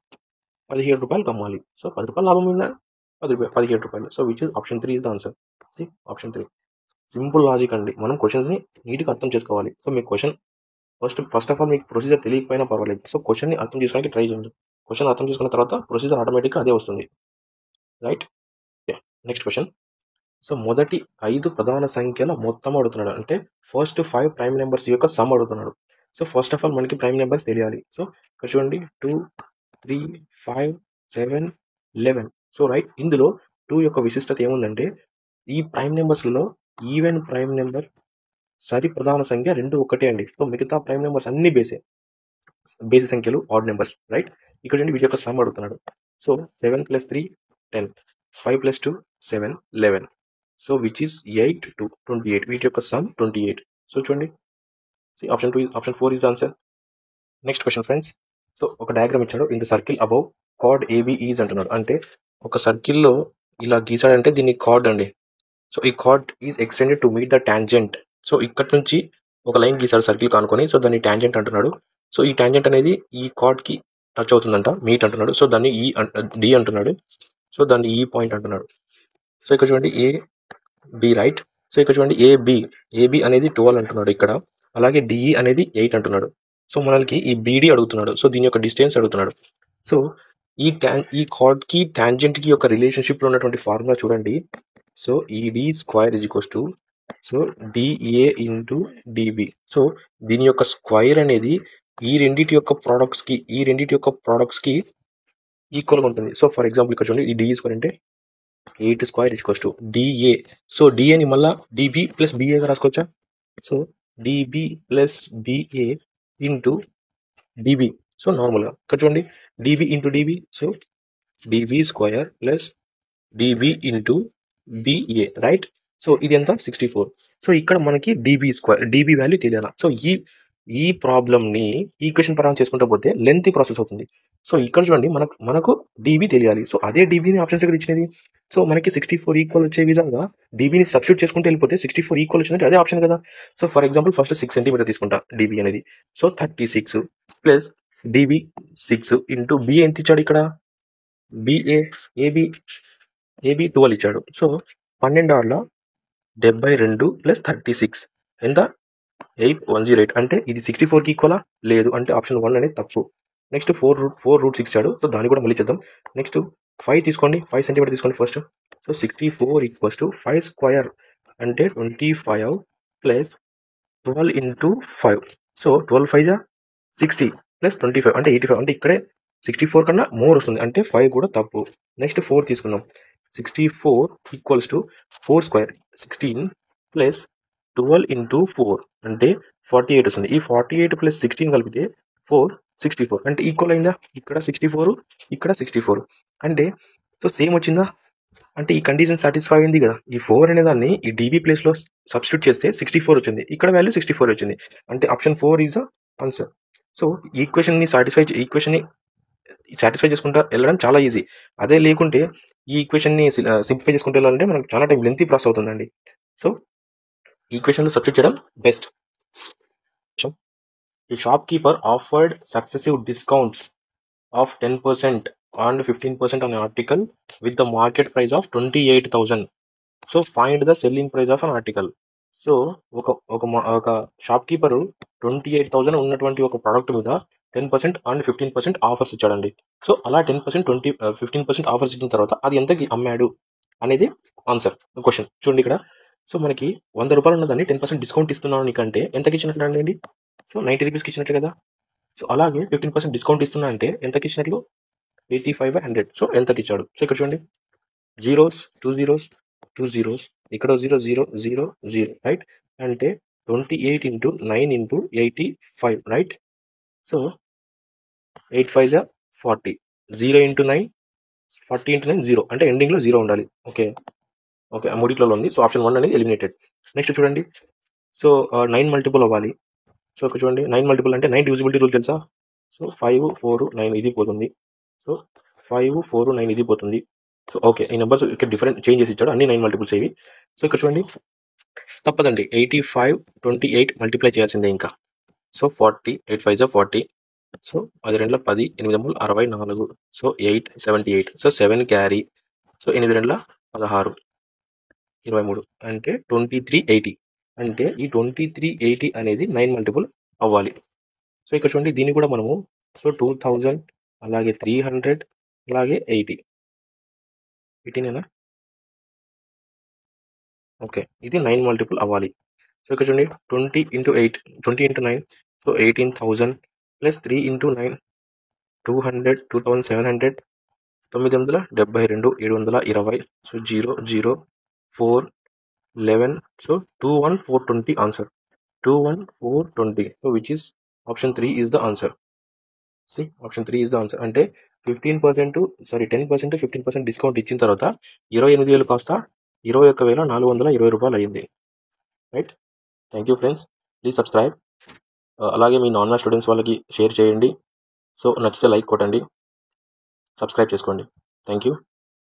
17 రూపాయలు కమ్మాలి. సో 10 రూపాయలు లాభం మీద 17 రూపాయలు. So which is option 3 is the answer. Option 3 simple logic అండి. మనం క్వశ్చన్స్ని నీట్గా అర్థం చేసుకోవాలి. So me question first of all మీకు ప్రొసీజర్ తెలియకపోయినా పర్వాలేదు. సో క్వశ్చన్ని అర్థం చేసుకోవడానికి ట్రై చేయండి. క్వశ్చన్ అర్థం చేసుకున్న తర్వాత ప్రొసీజర్ ఆటోమేటిక్గా అదే వస్తుంది, రైట్. Next question. సో మొదటి 5 ప్రధాన సంఖ్యల మొత్తం అడుగుతున్నాడు. అంటే ఫస్ట్ 5 ప్రైమ్ నెంబర్స్ యొక్క సమ్ అడుగుతున్నాడు. సో ఫస్ట్ ఆఫ్ ఆల్ మనకి ప్రైమ్ నెంబర్స్ తెలియాలి. సో ఇక్కడ చూడండి 2, 3, 5, 7, 11. సో రైట్, ఇందులో 2 యొక్క విశిష్టత ఏముందంటే ఈ ప్రైమ్ నెంబర్స్లో ఈవెన్ ప్రైమ్ నెంబర్ సరి ప్రధాన సంఖ్య 2 ఒకటే అండి. సో మిగతా ప్రైమ్ నెంబర్స్ అన్ని బేసి సంఖ్యలు, ఆడ్ నెంబర్స్, రైట్. ఇక్కడ చూడండి వీటి యొక్క సమ్ అడుగుతున్నాడు. So 7 + 3 10, 5 + 2 7, 11. So which is 8 to 28. వీటి యొక్క సమ్ 28. సో చూడండి, option 4 is answer. Next question friends. So ఒక డయాగ్రామ్ ఇచ్చాడు. In the circle above chord AB is అంటున్నాడు. అంటే ఒక సర్కిల్లో ఇలా గీసాడంటే దీన్ని కార్డ్ అండి. సో ఈ card is extended to meet the tangent. So ఇక్కడ నుంచి ఒక లైన్ గీసాడు సర్కిల్ కానుకొని. సో దాన్ని ట్యాంజెంట్ అంటున్నాడు. సో ఈ ట్యాంజెంట్ అనేది ఈ కార్డ్కి టచ్ అవుతుందంట, మీట్ అంటున్నాడు. సో దాన్ని డి అంటున్నాడు. సో దాన్ని ఈ పాయింట్ అంటున్నాడు. సో ఇక్కడ చూడండి ఏ బి, రైట్. సో ఇక్కడ చూడండి ఏబి అనేది 12 అంటున్నాడు ఇక్కడ. అలాగే డిఈ అనేది 8 అంటున్నాడు. సో మనకి ఈ బీడి అడుగుతున్నాడు. సో దీని యొక్క డిస్టెన్స్ అడుగుతున్నాడు. సో ఈ కార్డ్కి ట్యాంజెంట్కి యొక్క రిలేషన్షిప్లో ఉన్నటువంటి ఫార్ములా చూడండి. So ED square is equals to so DA into DB. So దీని యొక్క స్క్వైర్ అనేది ఈ రెండింటి యొక్క ప్రోడక్ట్స్కి ఈక్వల్గా ఉంటుంది. సో ఫర్ ఎగ్జాంపుల్ ఇక్కడ చూడండి, ఈ డిఈ స్క్వైర్ అంటే 8 square is equals to DA. So డిఏని మళ్ళీ డిబి ప్లస్ బిఏగా రాసుకోవచ్చా. So DB plus BA into DB. So నార్మల్గా ఇక్కడ చూడండి DB into DB. So DB square plus DB into BA, right. So ఇది ఎంత 64. సో ఇక్కడ మనకి డిబి వాల్యూ తెలియాలి. సో ఈ ప్రాబ్లమ్ని ఈక్వేషన్ పరంగా చేసుకుంటూ పోతే లెంతీ ప్రాసెస్ అవుతుంది. సో ఇక్కడ చూడండి మనకు డిబి తెలియాలి. సో అదే డిబిని ఆప్షన్స్ ఇక్కడ ఇచ్చినది. సో మనకి 64 ఈక్వల్ వచ్చే విధంగా డిబిని సబ్స్టిట్యూట్ చేసుకుంటూ వెళ్ళిపోతే 64 ఈక్వల్ వచ్చిందంటే అదే ఆప్షన్ కదా. So for example first 6 centimetre తీసుకుంటా డిబి అనేది. So 36 plus DB 6 into B ఎంత ఇచ్చాడు ఇక్కడ, ఏబి 12 ఇచ్చాడు. సో 12 72 ప్లస్ 36 ఎంత 818. అంటే ఇది 64కి ఈక్వలా లేదు, అంటే ఆప్షన్ 1 అనేది తప్పు. నెక్స్ట్ 4 రూట్ 6 ఇచ్చాడు. సో దాన్ని కూడా మళ్ళీ చేద్దాం. నెక్స్ట్ 5 తీసుకోండి, 5 సెంటీమీటర్ తీసుకోండి first. So 64 equals to 5 square అంటే 25 ప్లస్ 12 ఇంటూ 5. సో 12 5 60 ప్లస్ 25 అంటే 85. అంటే ఇక్కడే 64 కన్నా మోర్ వస్తుంది, అంటే 5 కూడా తప్పు. నెక్స్ట్ 4 తీసుకుందాం. 64 equals to 4 square 16 plus 12 into 4 అంటే 48 వస్తుంది. ఈ 48 ప్లస్ 16 కలిపితే 64 అంటే ఈక్వల్ అయిందా. ఇక్కడ 64 ఇక్కడ 64 అంటే సో సేమ్ వచ్చిందా. అంటే ఈ కండిషన్ సాటిస్ఫై అయింది కదా. ఈ 4 అనే దాన్ని ఈ డిబి ప్లేస్లో సబ్స్టిట్యూట్ చేస్తే 64 వచ్చింది. ఇక్కడ వాల్యూ 64 వచ్చింది. అంటే option 4 is the answer. So ఈక్వేషన్ని సాటిస్ఫై చేసుకుంటా వెళ్ళడం చాలా ఈజీ. అదే లేకుంటే ఈ ఈక్వేషన్ని సింప్లిఫై చేసుకుంటూ వెళ్ళాలంటే మనకు చాలా టైం లెంతీ ప్రాసెస్ అవుతుందండి. సో ఈక్వేషన్లో సబ్స్టిట్యూట్ చేయడం best. A shopkeeper offered successive discounts of 10% and 15% on an article with the market price of 28,000. So find the selling price of an article. So ఒక shop keeper 28,000 ఉన్నటువంటి ఒక product మీద 10% and 15% offers ఇచ్చాడండి. So అలా 10% 15% offers ఇచ్చిన తర్వాత అది ఎంతకి అమ్మాడు అనేది ఆన్సర్ క్వశ్చన్. చూడండి ఇక్కడ సో మనకి 100 రూపాయలు ఉన్నదాన్ని 10% డిస్కౌంట్ ఇస్తున్నాను నీకంటే ఎంతకి ఇచ్చినట్లు అండి? సో 90 రూపీస్కి ఇచ్చినట్లు కదా. సో అలాగే 15% డిస్కౌంట్ ఇస్తున్నా అంటే ఎంతకి ఇచ్చినట్లు? 85/100. సో ఎంతకి ఇచ్చాడు? సో ఇక్కడ చూడండి, జీరోస్, 2 జీరోస్, 2 జీరోస్, ఇక్కడ 0 0 0 0, రైట్? అంటే 28 into 9 into 85, right? So 8 5 40, 0 into 9 40 into 9 0, అంటే ఎండింగ్లో 0 ఉండాలి. ఓకే ఓకే, ఆ మూడిట్లలో ఉంది. సో ఆప్షన్ 1 అనేది ఎలిమినేటెడ్. నెక్స్ట్ చూడండి, సో 9 మల్టిపుల్ అవ్వాలి. సో ఇక్కడ చూడండి, 9 మల్టిపుల్ అంటే 9 డివిజిబిలిటీ రూల్ తెలుసా? సో 5 4 9 ఇది పోతుంది. సో 5 4 9 ఇది పోతుంది. సో ఓకే, ఈ నెంబర్స్ ఇక్కడ డిఫరెంట్ చేంజ్ చేసి ఇచ్చాడు, అన్ని 9 మల్టిపుల్స్ ఇవి. సో ఇక్కడ చూడండి, తప్పదండి, 85 28 మల్టిప్లై చేయాల్సిందే ఇంకా. So 40, 8 5 40. So 10 2 10, 8 3 64. So 8 78. So 7 carry. So 8 2 16 23, అంటే 2380. అంటే ఈ 2380 అనేది 9 మల్టిపుల్ అవ్వాలి. సో ఇక్కడ చూడండి, దీన్ని కూడా మనము సో 2000, అలాగే 300, అలాగే 80. 18ఏనా? ఓకే, ఇది 9 మల్టిపుల్ అవ్వాలి. సో ఇక్కడ చూడండి, 20 into 8, 20 into 9, so 18,000 plus 3 into 9, 200, 2700, 972, 720. So 0 0 4 11. So 21420 answer. 21420. So which is option 3 is the answer. C option 3 is the answer. అంటే 10% 15% డిస్కౌంట్ ఇచ్చిన తర్వాత 28,000 కాస్త 21,420 రూపాయలు అయ్యింది. Right? Thank you friends, please subscribe. అలాగే మీ నాన్ మ్యాథ్స్ స్టూడెంట్స్ వాళ్ళకి షేర్ చేయండి. So నచ్చితే లైక్ కొట్టండి, సబ్స్క్రైబ్ చేసుకోండి. Thank you.